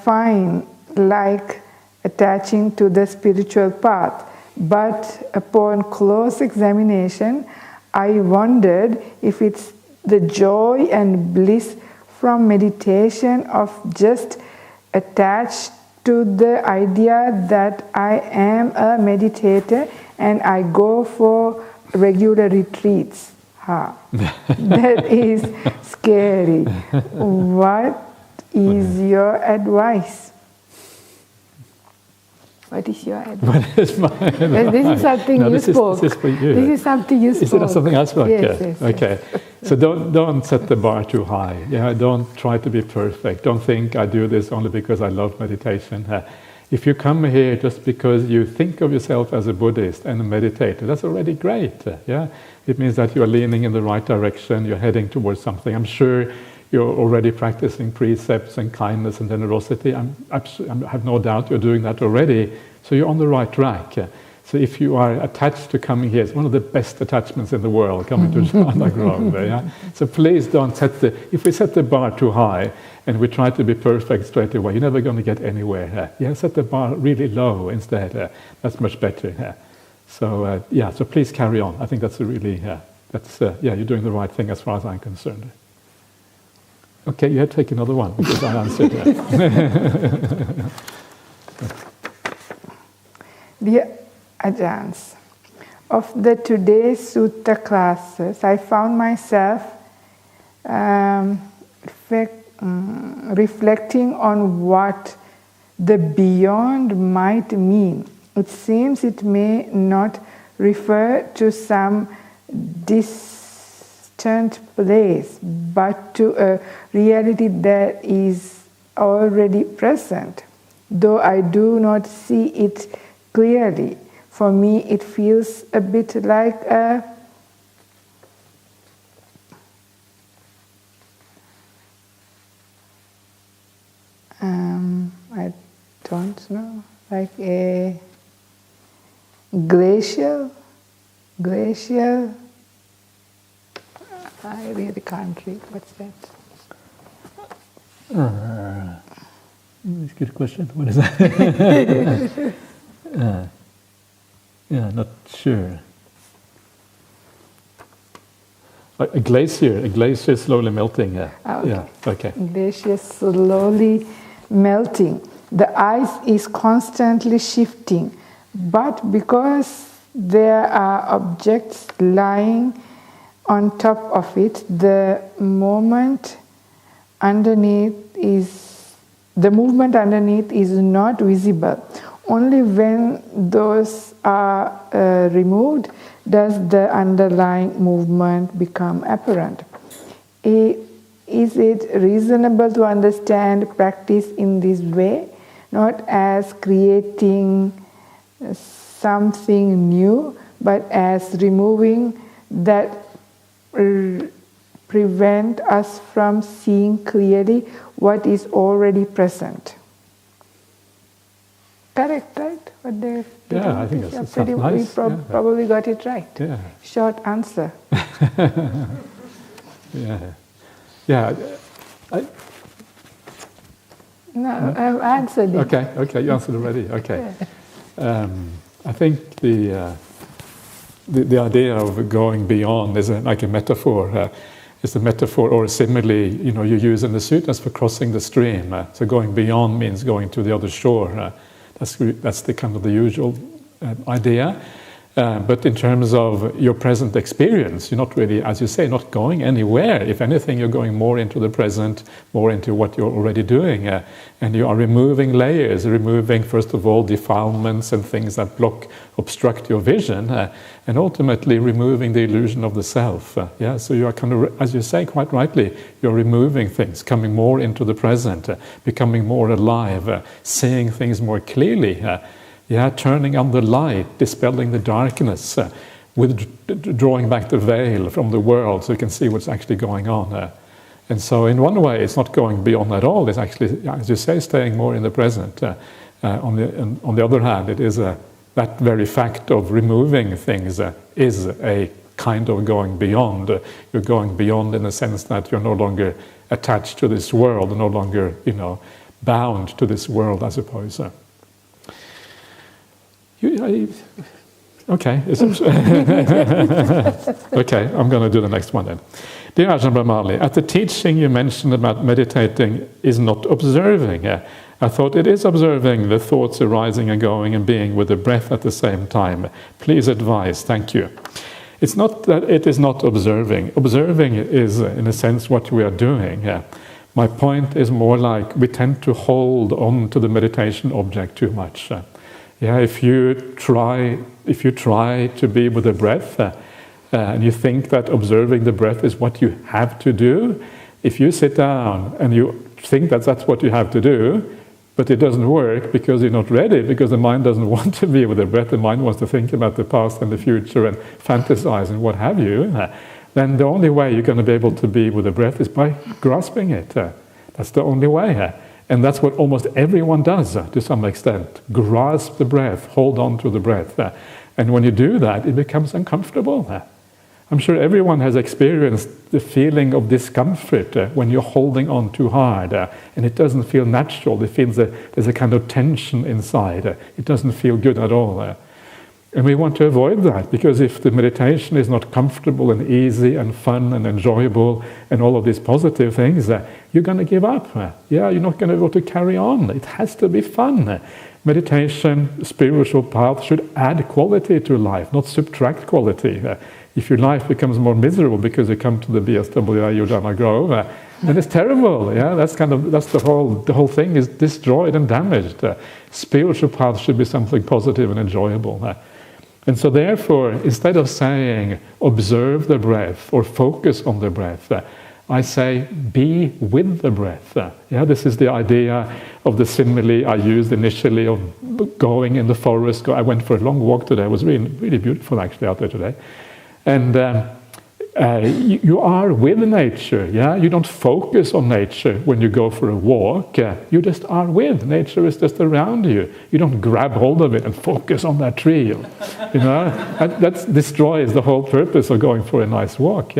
fine, like attaching to the spiritual path. But upon close examination, I wondered if it's the joy and bliss from meditation of just attached to the idea that I am a meditator and I go for regular retreats. That is scary. What is your advice? What is your advice? What is my advice? This is something you spoke. This is for you. This is something you spoke. Is it something I spoke? Yes. Okay. So don't set the bar too high. Yeah, don't try to be perfect. Don't think I do this only because I love meditation. If you come here just because you think of yourself as a Buddhist and a meditator, that's already great. Yeah, it means that you are leaning in the right direction. You're heading towards something. I'm sure you're already practicing precepts and kindness and generosity. I have no doubt you're doing that already. So you're on the right track. So if you are attached to coming here, it's one of the best attachments in the world, coming to Jhana Grove. Yeah? So please don't if we set the bar too high and we try to be perfect straight away, you're never going to get anywhere. Set the bar really low instead. That's much better. So so please carry on. I think that's you're doing the right thing as far as I'm concerned. Okay, you have to take another one because I answered that. Dear Ajahns, of the today's Sutta classes, I found myself reflecting on what the beyond might mean. It seems it may not refer to some distant place, but to a reality that is already present. Though I do not see it clearly, for me it feels a bit like I don't know, like a glacial. I really can't read. What's that? That's a good question. What is that? Not sure. A glacier slowly melting. Okay. Glacier slowly melting. The ice is constantly shifting, but because there are objects lying on top of it, the movement underneath is not visible. Only when those are removed does the underlying movement become apparent. Is it reasonable to understand practice in this way, not as creating something new, but as removing that prevent us from seeing clearly what is already present? Correct, right? What they I think that's nice. We probably got it right. Yeah. Short answer. I've answered it. Okay, you answered already. Okay. Yeah. I think the idea of going beyond is like a metaphor. It's a metaphor or a simile, you use in the Suttas for crossing the stream. So going beyond means going to the other shore. That's the kind of the usual idea. But in terms of your present experience, you're not really, as you say, not going anywhere. If anything, you're going more into the present, more into what you're already doing. And you are removing layers, removing, first of all, defilements and things that obstruct your vision, and ultimately removing the illusion of the self. So you are kind of, as you say quite rightly, you're removing things, coming more into the present, becoming more alive, seeing things more clearly. Turning on the light, dispelling the darkness, drawing back the veil from the world so you can see what's actually going on. And so in one way, it's not going beyond at all. It's actually, as you say, staying more in the present. On the other hand, it is that very fact of removing things is a kind of going beyond. You're going beyond in the sense that you're no longer attached to this world, no longer, bound to this world, I suppose. Okay. Okay, I'm going to do the next one then. Dear Ajahn Brahmali, at the teaching you mentioned about meditating is not observing. I thought it is observing the thoughts arising and going and being with the breath at the same time. Please advise. Thank you. It's not that it is not observing. Observing is, in a sense, what we are doing. My point is more like we tend to hold on to the meditation object too much. If you try to be with the breath, and you think that observing the breath is what you have to do, if you sit down and you think that that's what you have to do, but it doesn't work because you're not ready, because the mind doesn't want to be with the breath, the mind wants to think about the past and the future and fantasize and what have you, then the only way you're going to be able to be with the breath is by grasping it. That's the only way. And that's what almost everyone does to some extent. Grasp the breath, hold on to the breath. And when you do that, it becomes uncomfortable. I'm sure everyone has experienced the feeling of discomfort when you're holding on too hard. And it doesn't feel natural. It feels there's a kind of tension inside. It doesn't feel good at all. And we want to avoid that, because if the meditation is not comfortable and easy and fun and enjoyable and all of these positive things, you're going to give up. You're not going to be able to carry on. It has to be fun. Meditation, spiritual path should add quality to life, not subtract quality. If your life becomes more miserable because you come to the BSWA or Jhana Grove, then it's terrible. That's the whole thing is destroyed and damaged. Spiritual path should be something positive and enjoyable. And so therefore, instead of saying, observe the breath or focus on the breath, I say, be with the breath. This is the idea of the simile I used initially of going in the forest. I went for a long walk today. It was really, really beautiful actually out there today. And you are with nature. You don't focus on nature when you go for a walk. You just are with. Nature is just around you. You don't grab hold of it and focus on that tree. That destroys the whole purpose of going for a nice walk.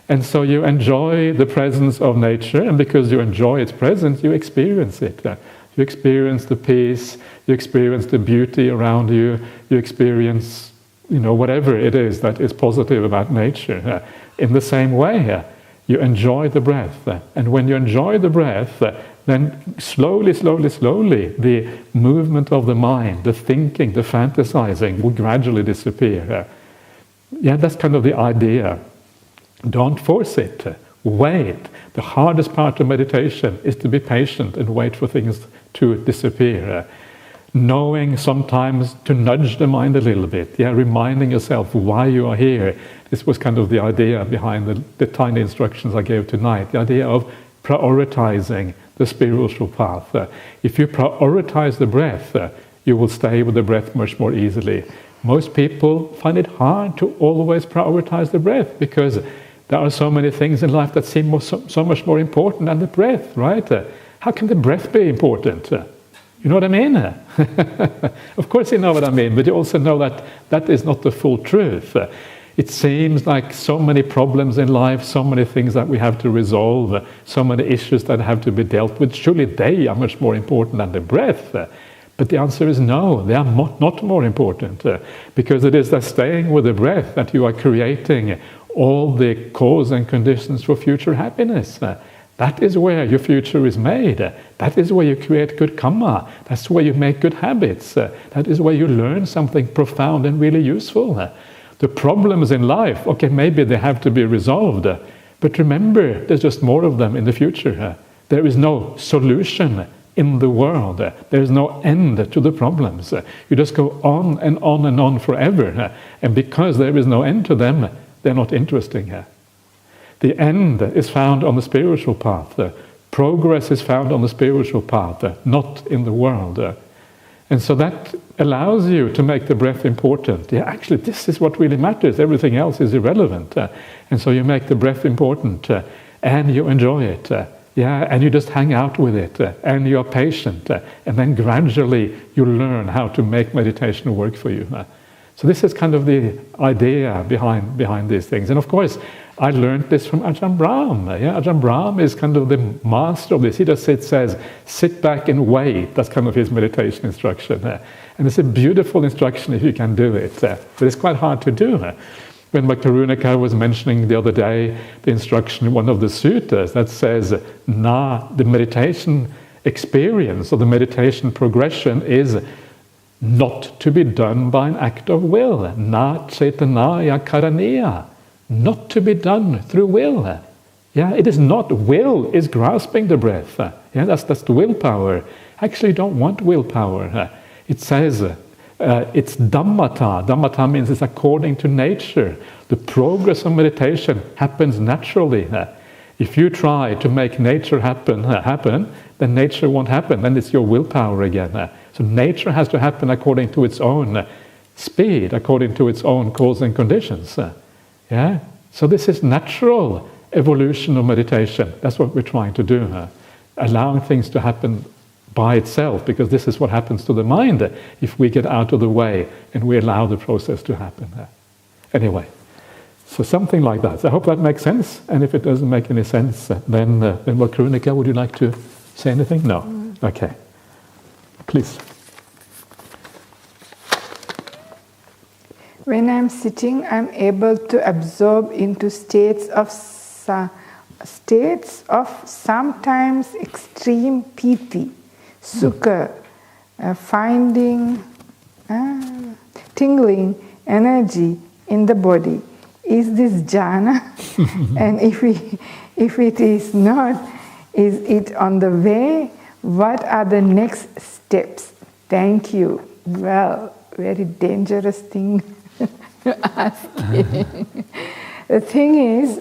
And so you enjoy the presence of nature, and because you enjoy its presence, you experience it. You experience the peace, you experience the beauty around you, you experience whatever it is that is positive about nature. In the same way, you enjoy the breath. And when you enjoy the breath, then slowly, the movement of the mind, the thinking, the fantasizing will gradually disappear. That's kind of the idea. Don't force it. Wait. The hardest part of meditation is to be patient and wait for things to disappear. knowing sometimes to nudge the mind a little bit, reminding yourself why you are here. This was kind of the idea behind the tiny instructions I gave tonight, the idea of prioritizing the spiritual path. If you prioritize the breath, you will stay with the breath much more easily. Most people find it hard to always prioritize the breath because there are so many things in life that seem so much more important than the breath, right? How can the breath be important? You know what I mean? Of course you know what I mean, but you also know that that is not the full truth. It seems like so many problems in life, so many things that we have to resolve, so many issues that have to be dealt with. Surely they are much more important than the breath. But the answer is no, they are not more important. Because it is that staying with the breath that you are creating all the cause and conditions for future happiness. That is where your future is made. That is where you create good karma. That's where you make good habits. That is where you learn something profound and really useful. The problems in life, okay, maybe they have to be resolved, but remember, there's just more of them in the future. There is no solution in the world. There is no end to the problems. You just go on and on and on forever. And because there is no end to them, they're not interesting. The end is found on the spiritual path. Progress is found on the spiritual path, not in the world. And so that allows you to make the breath important. Actually, this is what really matters. Everything else is irrelevant. And so you make the breath important, and you enjoy it. And you just hang out with it, and you're patient. And then gradually you learn how to make meditation work for you. So this is kind of the idea behind these things. And of course, I learned this from Ajahn Brahmali. Ajahn Brahmali is kind of the master of this. He just says, sit back and wait. That's kind of his meditation instruction. And it's a beautiful instruction if you can do it. But it's quite hard to do. When Ayya Karunika was mentioning the other day the instruction in one of the suttas that says, the meditation experience or the meditation progression is not to be done by an act of will. Na Ayya Karunika. Not to be done through will. It is not will, is grasping the breath. That's the willpower. Actually, you don't want willpower. It says it's Dhammadhita. Dhammadhita means it's according to nature. The progress of meditation happens naturally. If you try to make nature happen, then nature won't happen. Then it's your willpower again. So nature has to happen according to its own speed, according to its own cause and conditions. So this is natural evolution of meditation. That's what we're trying to do. Allowing things to happen by itself, because this is what happens to the mind if we get out of the way and we allow the process to happen. Anyway, so something like that. So I hope that makes sense. And if it doesn't make any sense, then Ayya Karunika, would you like to say anything? No? Okay. Please. When I'm sitting, I'm able to absorb into states of sometimes extreme piti, sukha, finding tingling energy in the body. Is this jhana? And if it is not, is it on the way? What are the next steps? Thank you. Well, very dangerous thing. Asking. The thing is,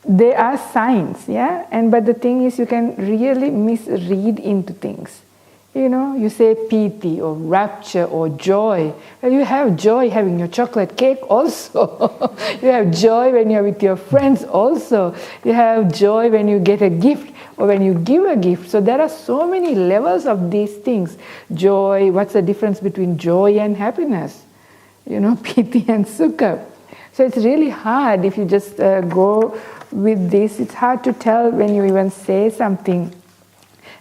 there are signs, but the thing is, you can really misread into things. You say piti or rapture or joy. Well, you have joy having your chocolate cake also. You have joy when you're with your friends also. You have joy when you get a gift or when you give a gift. So there are so many levels of these things. Joy, what's the difference between joy and happiness? Piti and sukha. So it's really hard if you just go with this. It's hard to tell when you even say something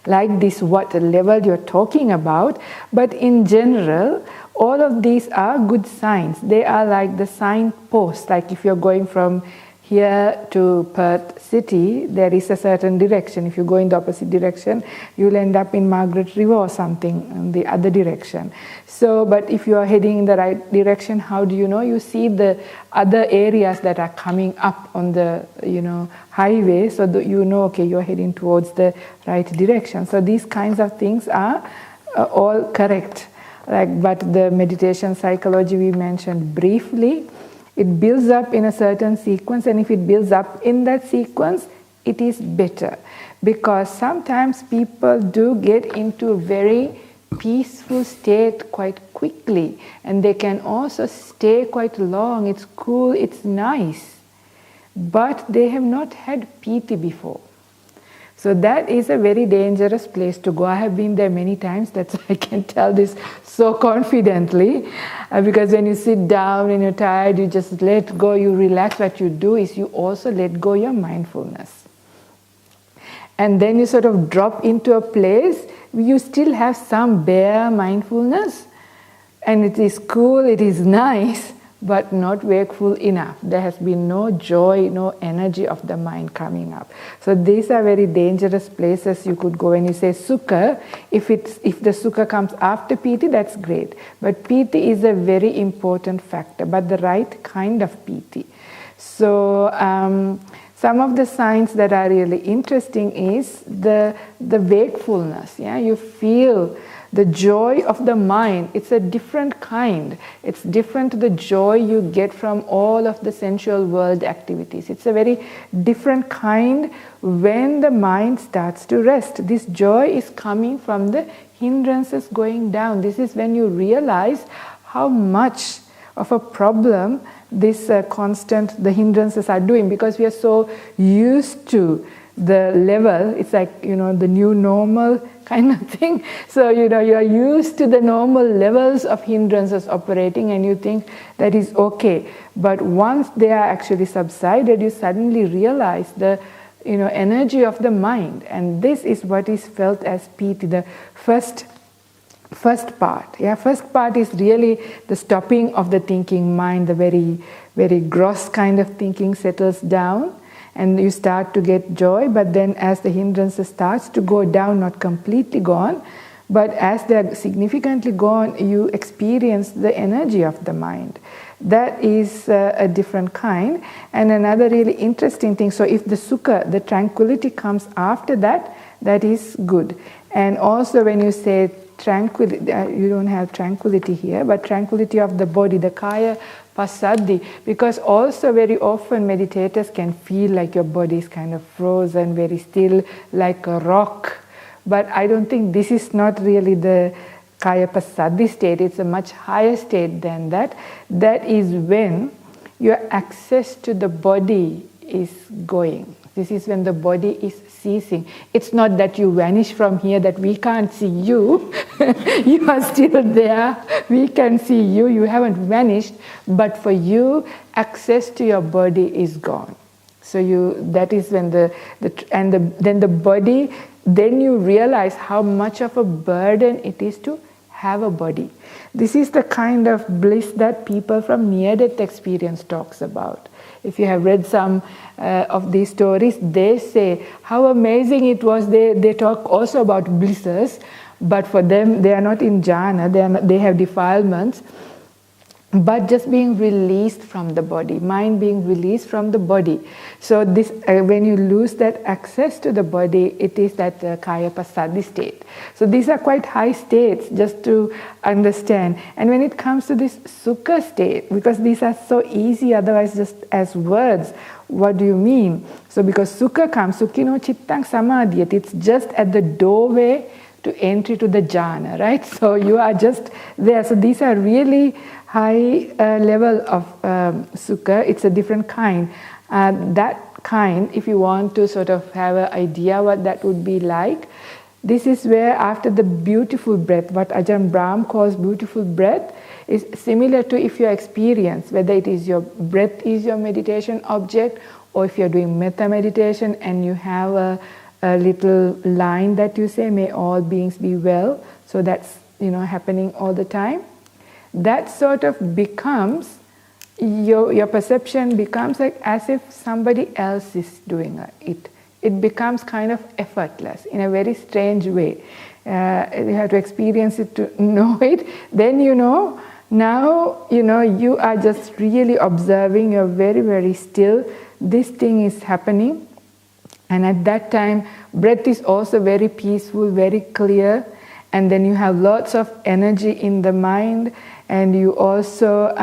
like this, what level you're talking about. But in general, all of these are good signs. They are like the signposts. Like if you're going from here to Perth City, there is a certain direction. If you go in the opposite direction, you'll end up in Margaret River or something in the other direction. So, but if you are heading in the right direction, how do you know? You see the other areas that are coming up on the, highway, so that you know, okay, you're heading towards the right direction. So these kinds of things are all correct. But the meditation psychology we mentioned briefly, it builds up in a certain sequence, and if it builds up in that sequence, it is better. Because sometimes people do get into a very peaceful state quite quickly, and they can also stay quite long. It's cool, it's nice, but they have not had piti before. So that is a very dangerous place to go. I have been there many times, that's why I can tell this so confidently. Because when you sit down and you're tired, you just let go, you relax. What you do is you also let go your mindfulness. And then you sort of drop into a place where you still have some bare mindfulness. And it is cool, it is nice, but not wakeful enough. There has been no joy, no energy of the mind coming up. So these are very dangerous places you could go. When you say sukha, if the sukha comes after piti, that's great. But piti is a very important factor, but the right kind of piti. So some of the signs that are really interesting is the wakefulness. Yeah, you feel the joy of the mind. It's a different kind. It's different to the joy you get from all of the sensual world activities. It's a very different kind when the mind starts to rest. This joy is coming from the hindrances going down. This is when you realize how much of a problem this the hindrances are doing, because we are so used to the level. It's like, the new normal kind of thing. So, you are used to the normal levels of hindrances operating, and you think that is okay. But once they are actually subsided, you suddenly realize the, energy of the mind. And this is what is felt as piti, the first part. Yeah, first part is really the stopping of the thinking mind, the very, very gross kind of thinking settles down. And you start to get joy, but then as the hindrances starts to go down, not completely gone, but as they are significantly gone, you experience the energy of the mind. That is a different kind. And another really interesting thing, so if the sukha, the tranquility comes after that, that is good. And also when you say tranquility, you don't have tranquility here, but tranquility of the body, the kaya passaddhi, because also very often meditators can feel like your body is kind of frozen, very still, like a rock. But I don't think this is not really the kaya passaddhi state. It's a much higher state than that. That is when your access to the body is going. This is when the body is ceasing. It's not that you vanish from here, that we can't see you. You are still there. We can see you. You haven't vanished. But for you, access to your body is gone. So that is when then the body, then you realize how much of a burden it is to have a body. This is the kind of bliss that people from near-death experience talks about. If you have read some of these stories, they say how amazing it was. They talk also about blisses, but for them, they are not in jhana, they have defilements, but just being released from the body, mind being released from the body. So this, when you lose that access to the body, it is that kaya passaddhi state. So these are quite high states, just to understand. And when it comes to this sukha state, because these are so easy otherwise just as words, what do you mean? So because sukha comes, sukhino chittang samadhiyati, it's just at the doorway to entry to the jhana, right? So you are just there. So these are really high level of sukha. It's a different kind. That kind, if you want to sort of have an idea what that would be like, this is where after the beautiful breath, what Ajahn Brahm calls beautiful breath, is similar to if you experience, whether it is your breath is your meditation object, or if you're doing metta meditation and you have a little line that you say, may all beings be well, so that's happening all the time. That sort of becomes your perception becomes like as if somebody else is doing it. It becomes kind of effortless in a very strange way. You have to experience it to know it. Then now you are just really observing. You're very, very still. This thing is happening. And at that time, breath is also very peaceful, very clear. And then you have lots of energy in the mind. And you also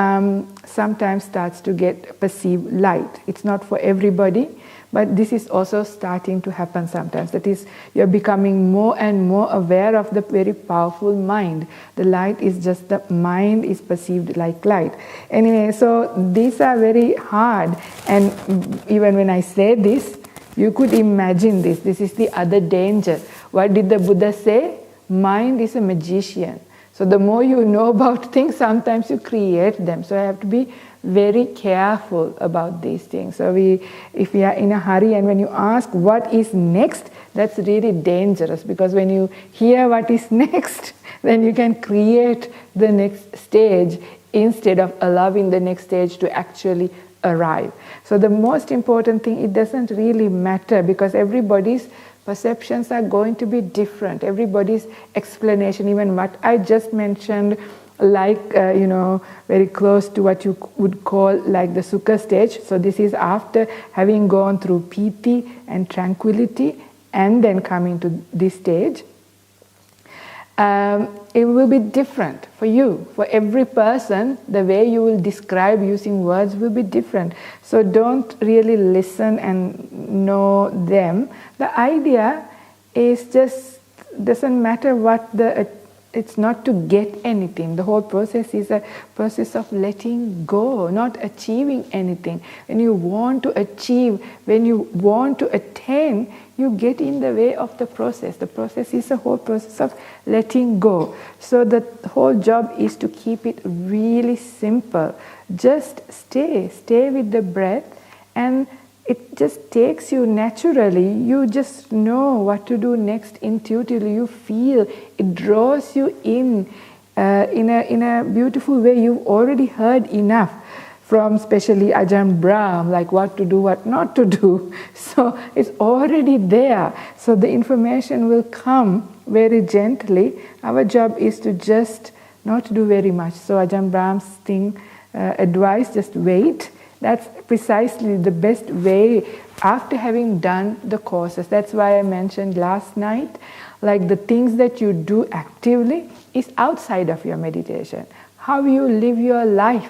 sometimes starts to get perceived light. It's not for everybody, but this is also starting to happen sometimes. That is, you're becoming more and more aware of the very powerful mind. The light is just the mind is perceived like light. Anyway, so these are very hard. And even when I say this, you could imagine this. This is the other danger. What did the Buddha say? Mind is a magician. So the more you know about things, sometimes you create them. So I have to be very careful about these things. So if we are in a hurry and when you ask what is next, that's really dangerous, because when you hear what is next, then you can create the next stage instead of allowing the next stage to actually arrive. So the most important thing, it doesn't really matter, because everybody's perceptions are going to be different. Everybody's explanation, even what I just mentioned, like, very close to what you would call like the Sukha stage. So this is after having gone through piti and tranquility and then coming to this stage. It will be different for you. For every person, the way you will describe using words will be different. So don't really listen and know them. The idea is just, doesn't matter what it's not to get anything. The whole process is a process of letting go, not achieving anything. When you want to achieve, when you want to attain, you get in the way of the process. The process is a whole process of letting go. So the whole job is to keep it really simple. Just stay with the breath, and it just takes you naturally. You just know what to do next intuitively. You feel it draws you in a beautiful way. You've already heard enough from especially Ajahn Brahm, like what to do, what not to do. So it's already there. So the information will come very gently. Our job is to just not do very much. So Ajahn Brahm's advice, just wait. That's precisely the best way after having done the courses. That's why I mentioned last night, like the things that you do actively is outside of your meditation. How you live your life,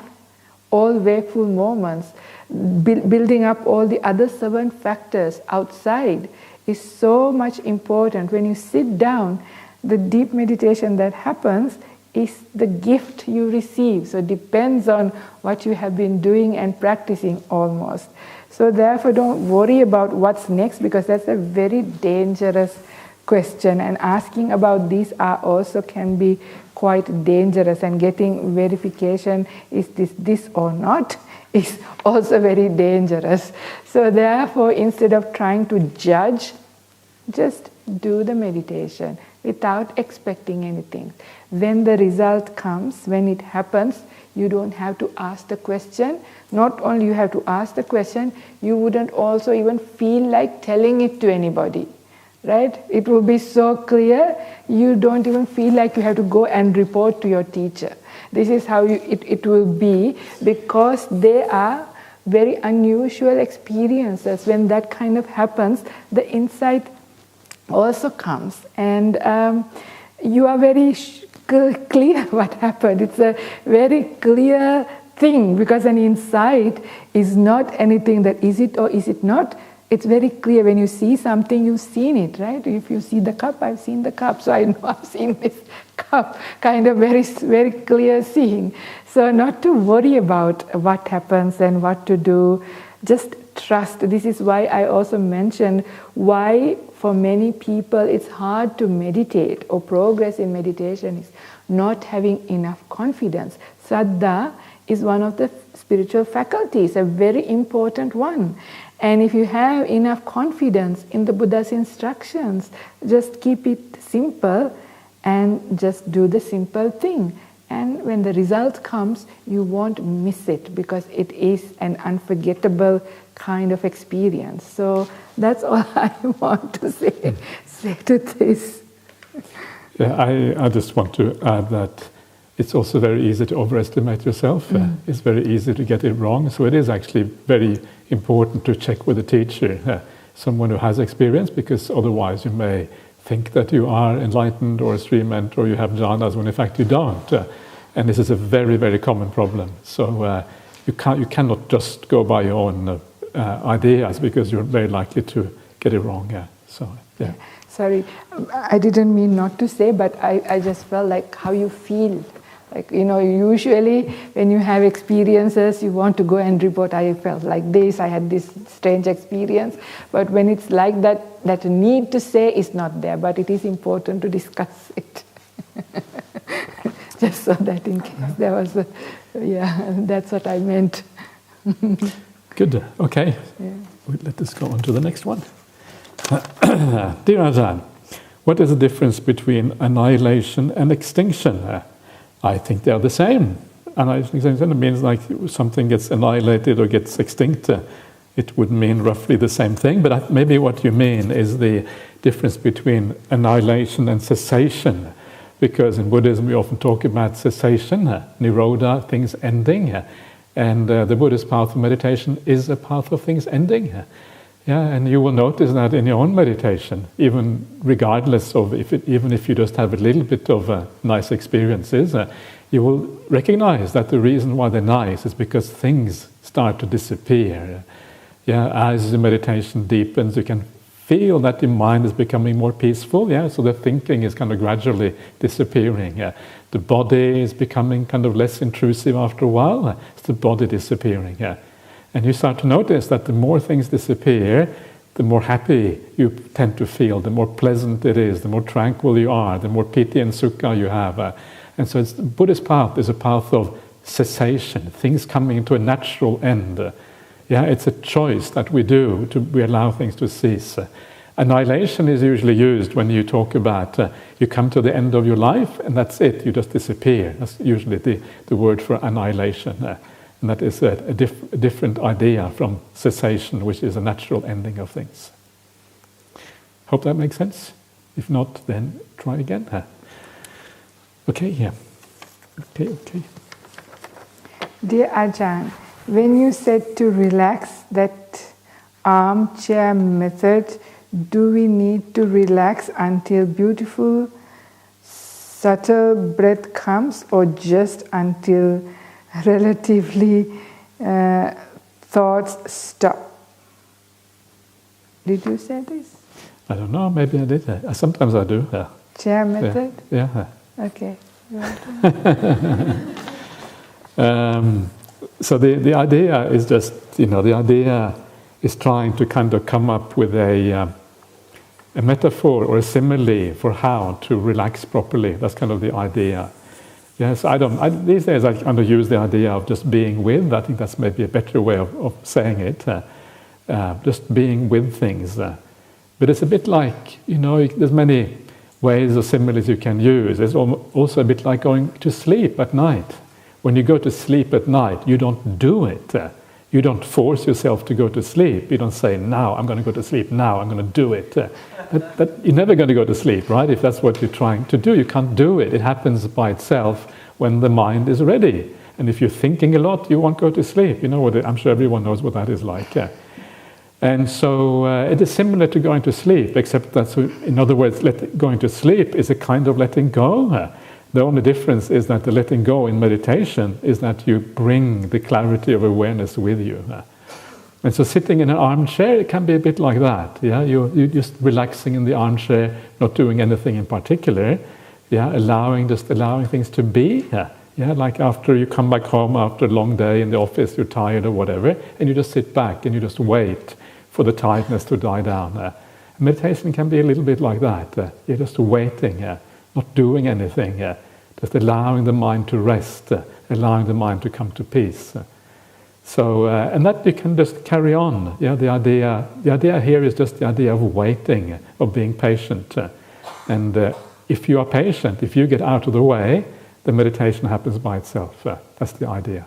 all wakeful moments, building up all the other 7 factors outside is so much important. When you sit down, the deep meditation that happens is the gift you receive. So it depends on what you have been doing and practicing almost. So therefore don't worry about what's next, because that's a very dangerous question, and asking about these also can be quite dangerous, and getting verification, is this or not, is also very dangerous. So therefore, instead of trying to judge, just do the meditation without expecting anything. When the result comes, when it happens, you don't have to ask the question. Not only you have to ask the question, you wouldn't also even feel like telling it to anybody. Right? It will be so clear, you don't even feel like you have to go and report to your teacher. This is how it will be, because they are very unusual experiences. When that kind of happens, the insight also comes, and you are very clear what happened. It's a very clear thing, because an insight is not anything that is it or is it not. It's very clear. When you see something, you've seen it, right? If you see the cup, I've seen the cup, so I know I've seen this cup. Kind of very, very clear seeing. So not to worry about what happens and what to do. Just trust. This is why I also mentioned why for many people it's hard to meditate or progress in meditation is not having enough confidence. Saddha is one of the spiritual faculties, a very important one. And if you have enough confidence in the Buddha's instructions, just keep it simple and just do the simple thing. And then when the result comes, you won't miss it because it is an unforgettable kind of experience. So that's all I want to say to this. Yeah, I just want to add that it's also very easy to overestimate yourself. It's very easy to get it wrong. So it is actually very important to check with a teacher, someone who has experience, because otherwise you may think that you are enlightened or stream or you have jhanas when in fact you don't. And this is a very, very common problem. So you cannot just go by your own ideas, because you're very likely to get it wrong. So, yeah. Sorry, I didn't mean not to say, but I just felt like how you feel. Like, usually when you have experiences, you want to go and report, I felt like this, I had this strange experience. But when it's like that, that need to say is not there, but it is important to discuss it. Just so that in case there was that's what I meant. Good, okay. Yeah. Let us go on to the next one. Dear Ajahn, what is the difference between annihilation and extinction? I think they are the same. Annihilation and extinction means like something gets annihilated or gets extinct. It would mean roughly the same thing, but maybe what you mean is the difference between annihilation and cessation. Because in Buddhism we often talk about cessation, nirodha, things ending. And the Buddhist path of meditation is a path of things ending. Yeah, and you will notice that in your own meditation, even regardless of even if you just have a little bit of nice experiences, you will recognize that the reason why they're nice is because things start to disappear. Yeah, as the meditation deepens, you can feel that your mind is becoming more peaceful. Yeah, so the thinking is kind of gradually disappearing. Yeah, the body is becoming kind of less intrusive after a while. It's the body disappearing. Yeah. And you start to notice that the more things disappear, the more happy you tend to feel, the more pleasant it is, the more tranquil you are, the more piti and sukha you have. And so the Buddhist path is a path of cessation, things coming into a natural end. Yeah, it's a choice that we do, we allow things to cease. Annihilation is usually used when you talk about you come to the end of your life and that's it, you just disappear. That's usually the word for annihilation. And that is a different idea from cessation, which is a natural ending of things. Hope that makes sense. If not, then try again. Okay, yeah. Okay. Dear Ajahn, when you said to relax, that armchair method, do we need to relax until beautiful, subtle breath comes, or just until relatively thoughts stop? Did you say this? I don't know, maybe I did. Sometimes I do. Chair method? Yeah. Okay. So the idea is just, the idea is trying to kind of come up with a metaphor or a simile for how to relax properly. That's kind of the idea. Yes, these days I kind of use the idea of just being with. I think that's maybe a better way of saying it. Just being with things. But it's a bit like, there's many ways or similes you can use. It's also a bit like going to sleep at night. When you go to sleep at night, you don't do it. You don't force yourself to go to sleep. You don't say, now I'm going to go to sleep, now I'm going to do it. You're never going to go to sleep, right? If that's what you're trying to do, you can't do it. It happens by itself when the mind is ready. And if you're thinking a lot, you won't go to sleep. I'm sure everyone knows what that is like. And so it is similar to going to sleep, except that, in other words, going to sleep is a kind of letting go. The only difference is that the letting go in meditation is that you bring the clarity of awareness with you. And so sitting in an armchair, it can be a bit like that. Yeah, you're just relaxing in the armchair, not doing anything in particular. Yeah, allowing things to be. Yeah, like after you come back home after a long day in the office, you're tired or whatever, and you just sit back and you just wait for the tiredness to die down. Meditation can be a little bit like that. You're just waiting. Not doing anything, just allowing the mind to rest, allowing the mind to come to peace. So, and that you can just carry on. Yeah, the idea here is just the idea of waiting, of being patient. And if you are patient, if you get out of the way, the meditation happens by itself. That's the idea.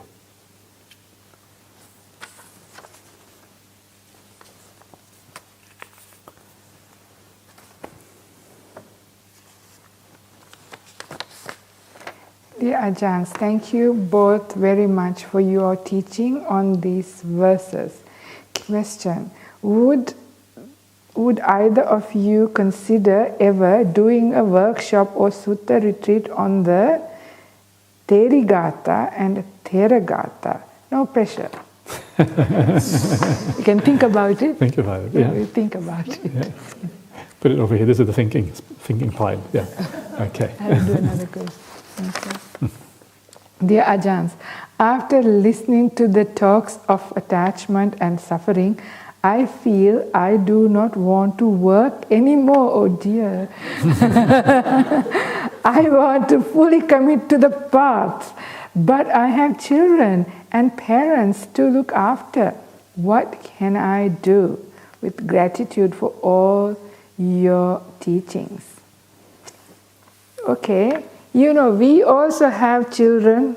Dear Ajahns, thank you both very much for your teaching on these verses. Question: Would either of you consider ever doing a workshop or sutta retreat on the Therigatha and Theragata? No pressure. You can think about it. Think about it, yeah. You think about it. Yeah. Put it over here. This is the thinking part. Yeah. Okay. I'll do another question. Okay. Dear Ajahns, after listening to the talks of attachment and suffering, I feel I do not want to work anymore. Oh dear. I want to fully commit to the path, but I have children and parents to look after. What can I do? With gratitude for all your teachings. Okay. You know, we also have children.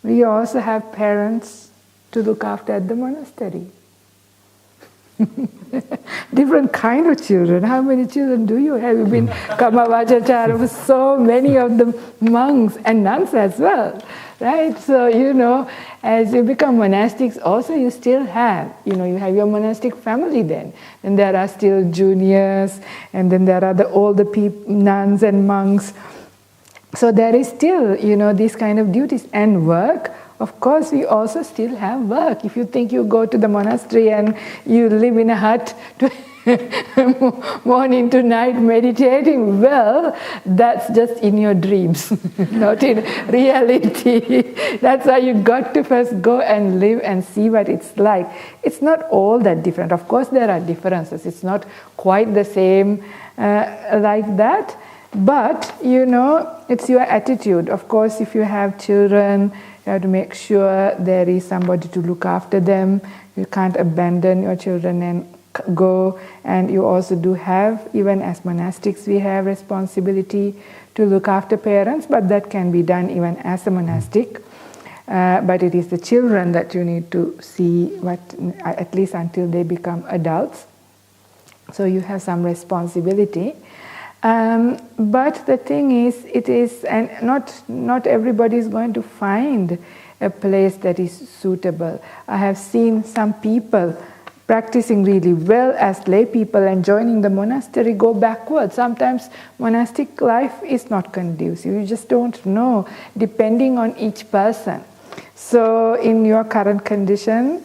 We also have parents to look after at the monastery. Different kind of children. How many children do you have? You've been Kamavajachara for so many of the monks and nuns as well. Right? So, you know, as you become monastics also you still have, you know, you have your monastic family then. And there are still juniors, and then there are the older nuns and monks. So there is still, you know, these kind of duties. And work, of course, we also still have work. If you think you go to the monastery and you live in a hut morning to night meditating, well, that's just in your dreams, not in reality. That's why you got to first go and live and see what it's like. It's not all that different. Of course, there are differences. It's not quite the same like that. But, you know, it's your attitude. Of course, if you have children, you have to make sure there is somebody to look after them. You can't abandon your children and go. And you also do have, even as monastics, we have responsibility to look after parents, but that can be done even as a monastic. But it is the children that you need to see, at least until they become adults. So you have some responsibility. But the thing is, and not everybody is going to find a place that is suitable. I have seen some people practicing really well as lay people and joining the monastery go backwards. Sometimes monastic life is not conducive. You just don't know, depending on each person. So in your current condition,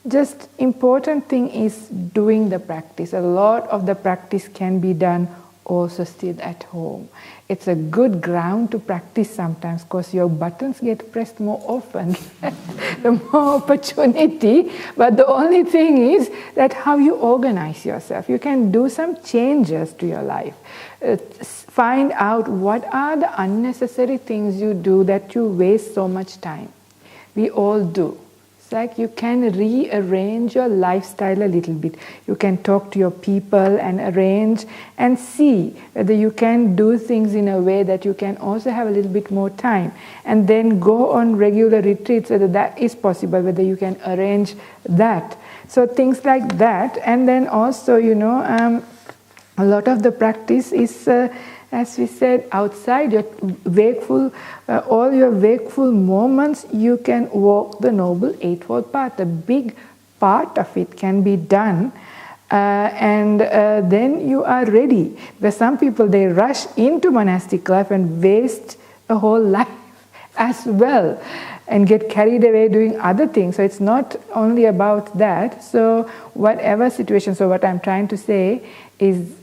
just important thing is doing the practice. A lot of the practice can be done also still at home. It's a good ground to practice sometimes because your buttons get pressed more often, the more opportunity. But the only thing is that how you organize yourself. You can do some changes to your life. Find out what are the unnecessary things you do that you waste so much time. We all do. It's like you can rearrange your lifestyle a little bit. You can talk to your people and arrange and see whether you can do things in a way that you can also have a little bit more time. And then go on regular retreats, whether that is possible, whether you can arrange that. So things like that. And then also, you know, a lot of the practice is, as we said, outside your wakeful, all your wakeful moments, you can walk the Noble Eightfold Path. A big part of it can be done, and then you are ready. Because some people, they rush into monastic life and waste a whole life as well, and get carried away doing other things. So it's not only about that. So whatever situation, so what I'm trying to say is,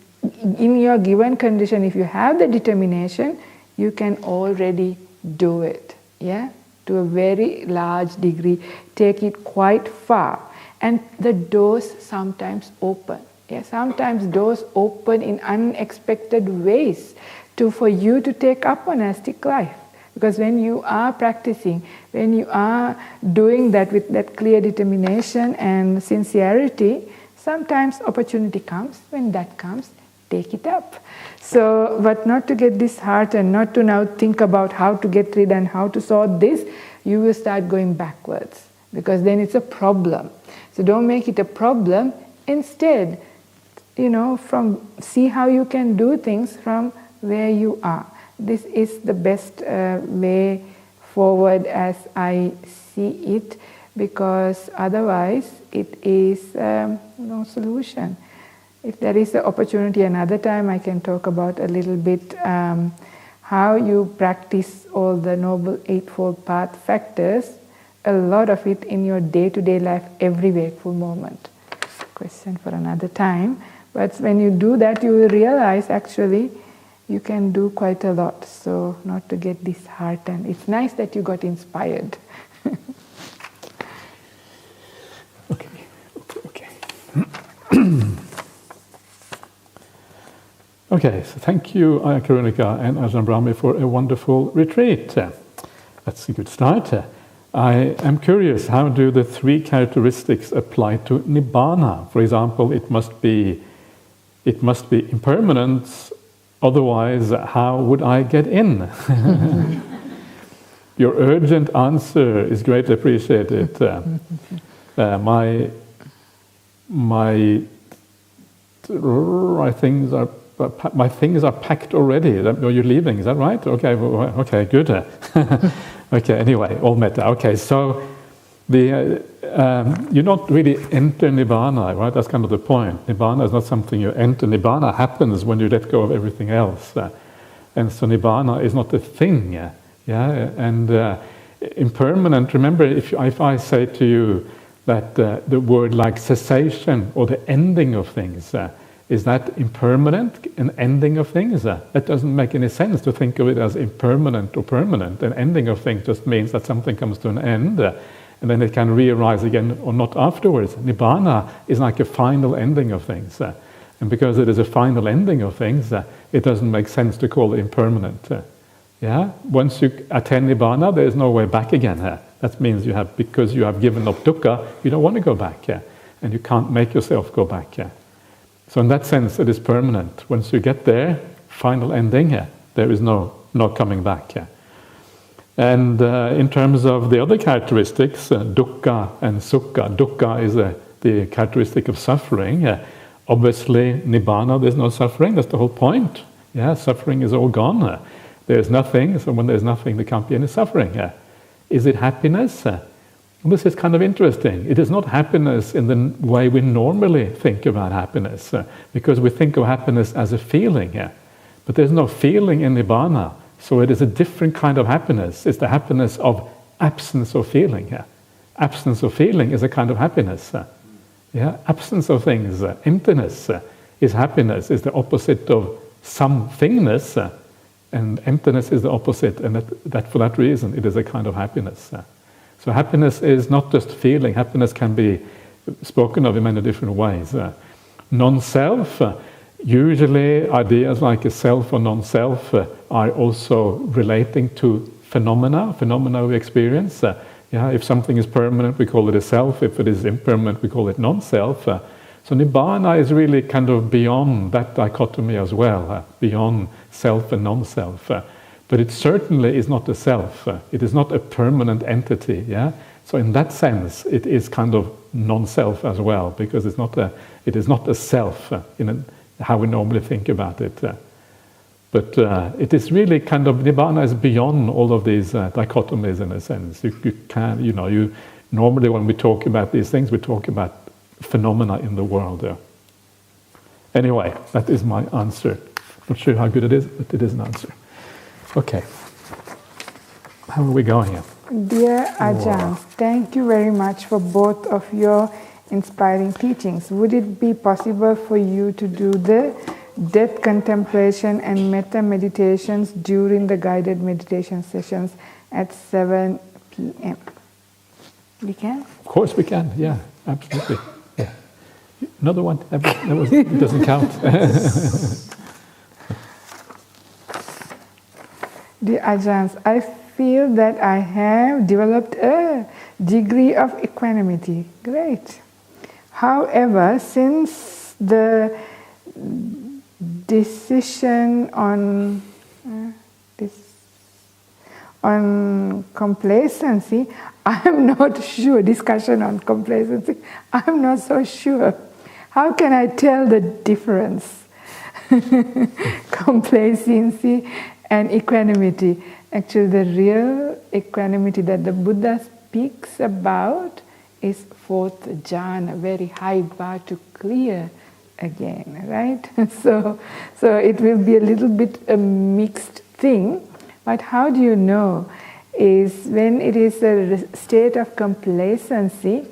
in your given condition, if you have the determination, you can already do it, yeah, to a very large degree, take it quite far. And the doors sometimes open. Yeah, sometimes doors open in unexpected ways for you to take up monastic life. Because when you are practicing, when you are doing that with that clear determination and sincerity, sometimes opportunity comes. When that comes, take it up. So, but not to get disheartened, not to now think about how to get rid and how to sort this, you will start going backwards, because then it's a problem. So don't make it a problem. Instead, see how you can do things from where you are. This is the best way forward as I see it, because otherwise it is no solution. If there is an opportunity another time, I can talk about a little bit how you practice all the Noble Eightfold Path factors, a lot of it in your day-to-day life, every wakeful moment. Question for another time. But when you do that, you will realize actually you can do quite a lot. So not to get disheartened. It's nice that you got inspired. Okay. Okay, so thank you, Ayya Karunika and Ajahn Brahmali, for a wonderful retreat. That's a good start. I am curious, how do the three characteristics apply to Nibbana? For example, it must be impermanence, otherwise how would I get in? Your urgent answer is greatly appreciated. My things are packed already. You're leaving, is that right? Okay, good. Okay, anyway, all metta. Okay, so you not really enter Nibbana, right? That's kind of the point. Nibbana is not something you enter. Nibbana happens when you let go of everything else. And so Nibbana is not a thing. Yeah? And impermanent, remember, if I say to you that the word like cessation or the ending of things, is that impermanent, an ending of things? That doesn't make any sense to think of it as impermanent or permanent. An ending of things just means that something comes to an end, and then it can re-arise again or not afterwards. Nibbana is like a final ending of things. And because it is a final ending of things, it doesn't make sense to call it impermanent. Once you attain Nibbana, there is no way back again. That means because you have given up dukkha, you don't want to go back. And you can't make yourself go back. So in that sense, it is permanent. Once you get there, final ending, there is no coming back. And in terms of the other characteristics, dukkha and sukha. Dukkha is the characteristic of suffering. Obviously, Nibbana, there's no suffering. That's the whole point. Suffering is all gone. There's nothing. So when there's nothing, there can't be any suffering. Is it happiness? This is kind of interesting. It is not happiness in the way we normally think about happiness, because we think of happiness as a feeling. But there's no feeling in Nibbana, so it is a different kind of happiness. It's the happiness of absence of feeling. Absence of feeling is a kind of happiness. Absence of things, emptiness is happiness, is the opposite of somethingness, and emptiness is the opposite, and that for that reason it is a kind of happiness. So happiness is not just feeling. Happiness can be spoken of in many different ways. Non-self, usually ideas like a self or non-self are also relating to phenomena we experience. If something is permanent, we call it a self. If it is impermanent, we call it non-self. So Nibbana is really kind of beyond that dichotomy as well, beyond self and non-self. But it certainly is not a self. It is not a permanent entity. So in that sense, it is kind of non-self as well, because it is not a self in how we normally think about it. But it is really kind of, Nibbana is beyond all of these dichotomies in a sense. You normally when we talk about these things, we talk about phenomena in the world. Anyway, that is my answer. Not sure how good it is, but it is an answer. Okay. How are we going here? Dear Ajahn, thank you very much for both of your inspiring teachings. Would it be possible for you to do the death contemplation and metta meditations during the guided meditation sessions at 7 p.m.? We can? Of course we can, absolutely. Another one, it doesn't count. Dear Ajahns, I feel that I have developed a degree of equanimity. Great. However, since the decision on on complacency, I'm not sure. Discussion on complacency, I'm not so sure. How can I tell the difference? Complacency and equanimity. Actually, the real equanimity that the Buddha speaks about is fourth jhana, very high bar to clear again, right? So it will be a little bit a mixed thing, but how do you know? Is when it is a state of complacency,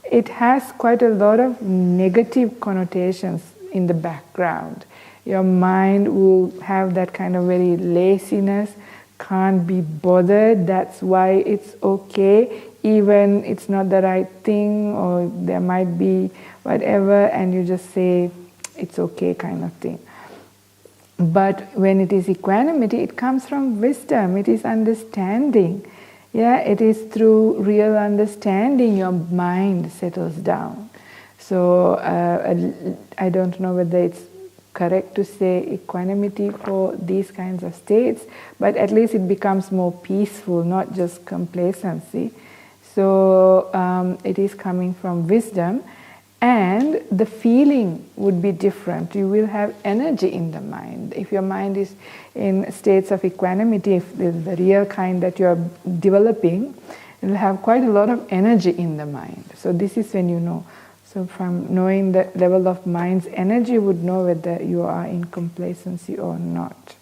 it has quite a lot of negative connotations in the background. Your mind will have that kind of very laziness, can't be bothered, that's why it's okay, even it's not the right thing, or there might be whatever, and you just say, it's okay kind of thing. But when it is equanimity, it comes from wisdom, it is understanding. Yeah, it is through real understanding your mind settles down. So I don't know whether it's correct to say equanimity for these kinds of states, but at least it becomes more peaceful, not just complacency. So it is coming from wisdom, and the feeling would be different. You will have energy in the mind. If your mind is in states of equanimity, if the real kind that you are developing, it will have quite a lot of energy in the mind. So this is when you know. So from knowing the level of mind's energy, would know whether you are in complacency or not.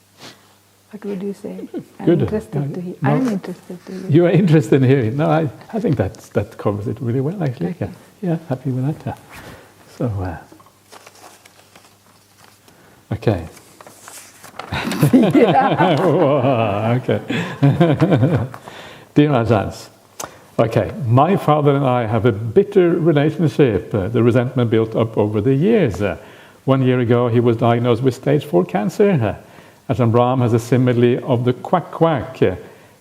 What would you say? I'm interested to hear. No, I'm interested to hear. You are interested in hearing. No, I think that covers it really well, actually. Okay. Yeah, happy with that. So, okay. Okay. Dear Ajahns, okay, my father and I have a bitter relationship. The resentment built up over the years. 1 year ago, he was diagnosed with stage 4 cancer. Ajahn Brahm has a simile of the quack quack,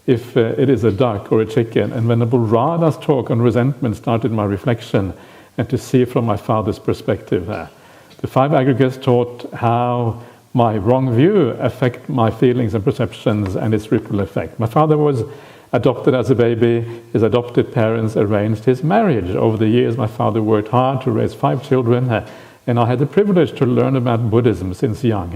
if it is a duck or a chicken. And Venerable Radha's talk on resentment started my reflection and to see from my father's perspective. The 5 aggregates taught how my wrong view affect my feelings and perceptions and its ripple effect. My father was adopted as a baby. His adopted parents arranged his marriage. Over the years, my father worked hard to raise 5 children, and I had the privilege to learn about Buddhism since young.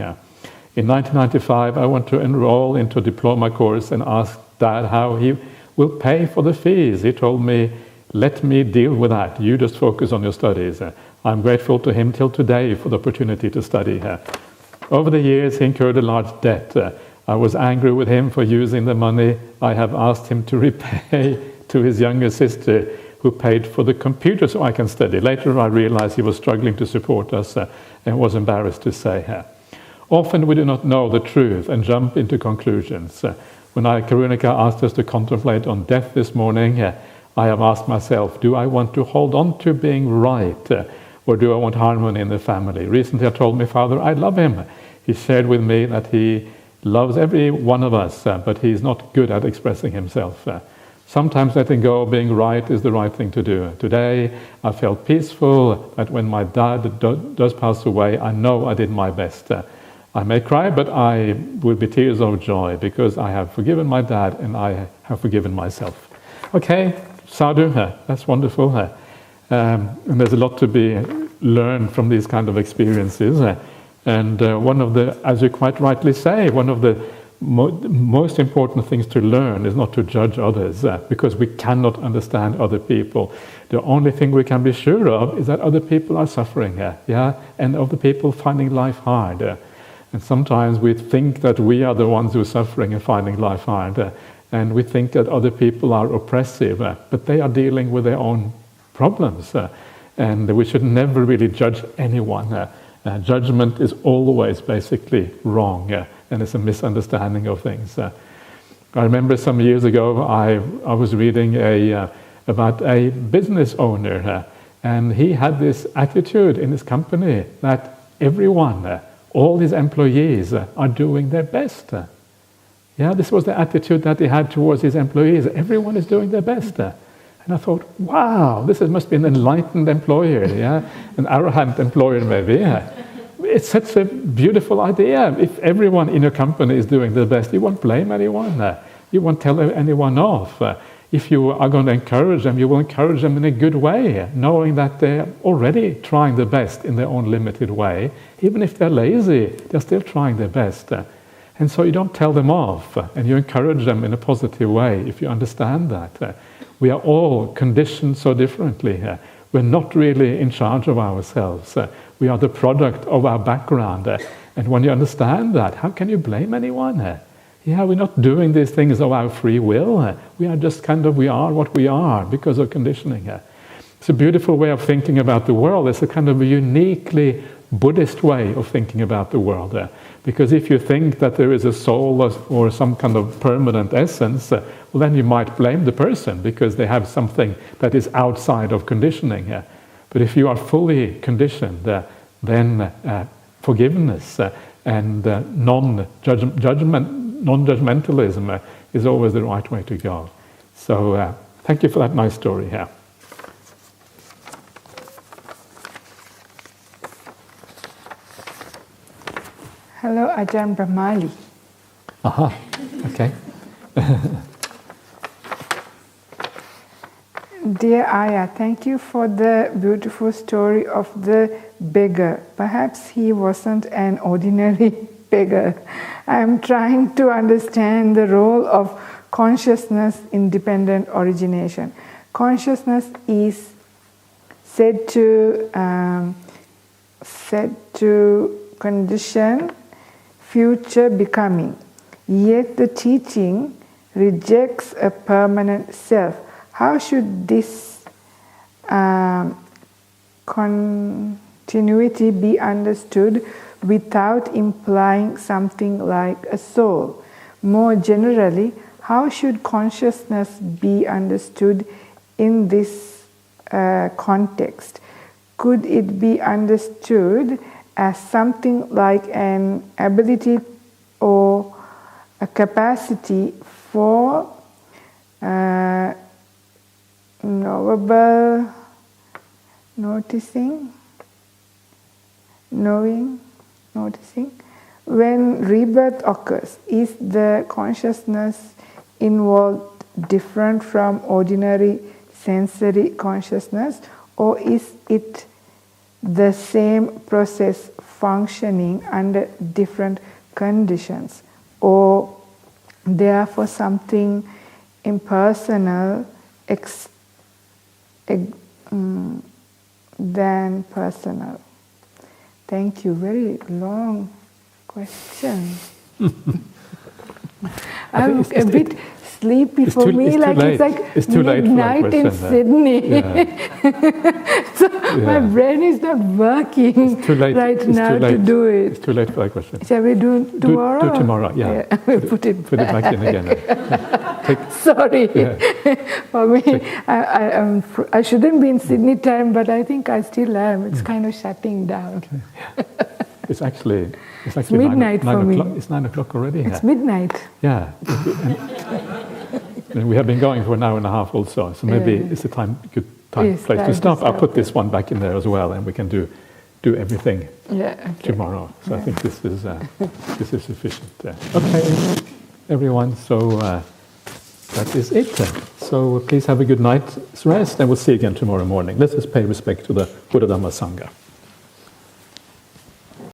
In 1995, I went to enroll into a diploma course and asked Dad how he will pay for the fees. He told me, let me deal with that. You just focus on your studies. I'm grateful to him till today for the opportunity to study. Over the years, he incurred a large debt. I was angry with him for using the money I have asked him to repay to his younger sister, who paid for the computer so I can study. Later, I realized he was struggling to support us and was embarrassed to say. Often we do not know the truth and jump into conclusions. When Ayya Karunika asked us to contemplate on death this morning, I have asked myself, do I want to hold on to being right, or do I want harmony in the family? Recently I told my father I love him. He shared with me that he loves every one of us, but he's not good at expressing himself. Sometimes letting go of being right is the right thing to do. Today I felt peaceful that when my dad does pass away, I know I did my best. I may cry, but I will be tears of joy because I have forgiven my dad and I have forgiven myself. Okay, sadhu, that's wonderful. And there's a lot to be learned from these kind of experiences. And one of the, as you quite rightly say, one of the most important things to learn is not to judge others, because we cannot understand other people. The only thing we can be sure of is that other people are suffering, and other people finding life hard. And sometimes we think that we are the ones who are suffering and finding life hard, and we think that other people are oppressive, but they are dealing with their own problems, and we should never really judge anyone. Judgment is always basically wrong, and it's a misunderstanding of things. I remember some years ago I was reading about a business owner, and he had this attitude in his company that everyone, all his employees are doing their best. This was the attitude that he had towards his employees. Everyone is doing their best. And I thought, wow, this must be an enlightened employer, an arrogant employer maybe. it's such a beautiful idea. If everyone in your company is doing their best, you won't blame anyone. You won't tell anyone off. If you are going to encourage them, you will encourage them in a good way, knowing that they're already trying their best in their own limited way. Even if they're lazy, they're still trying their best. And so you don't tell them off, and you encourage them in a positive way if you understand that. We are all conditioned so differently. We're not really in charge of ourselves. We are the product of our background. And when you understand that, how can you blame anyone? Yeah, we're not doing these things of our free will. We are just we are what we are because of conditioning. It's a beautiful way of thinking about the world. It's a kind of a uniquely Buddhist way of thinking about the world. Because if you think that there is a soul or some kind of permanent essence, well, then you might blame the person because they have something that is outside of conditioning. But if you are fully conditioned, then forgiveness and non-judgmentalism is always the right way to go. So thank you for that nice story here. Hello, Ajahn Brahmali. Aha, okay. Dear Ayya, thank you for the beautiful story of the beggar. Perhaps he wasn't an ordinary beggar. I am trying to understand the role of consciousness-independent origination. Consciousness is said to condition future becoming, yet the teaching rejects a permanent self. How should this continuity be understood without implying something like a soul? More generally, how should consciousness be understood in this context? Could it be understood as something like an ability or a capacity for knowable noticing? When rebirth occurs, is the consciousness involved different from ordinary sensory consciousness, or is it the same process functioning under different conditions, or therefore something impersonal than personal? Thank you. Very long question. I'm a bit sleepy for me, it's midnight in Sydney. So my brain is not working right now to do it. It's too late for that question. Shall we do tomorrow? Do tomorrow, yeah. Put it back in again. Sorry. For me, I shouldn't be in Sydney time, but I think I still am. It's kind of shutting down. Okay. It's actually midnight for me. It's 9 o'clock already. It's midnight. Yeah. And we have been going for an hour and a half also, so maybe it's a good place to stop. I'll put this one back in there as well, and we can do everything tomorrow. So I think this is sufficient. Okay, everyone. So that is it. So please have a good night's rest, and we'll see you again tomorrow morning. Let us pay respect to the Buddha Dhamma Sangha.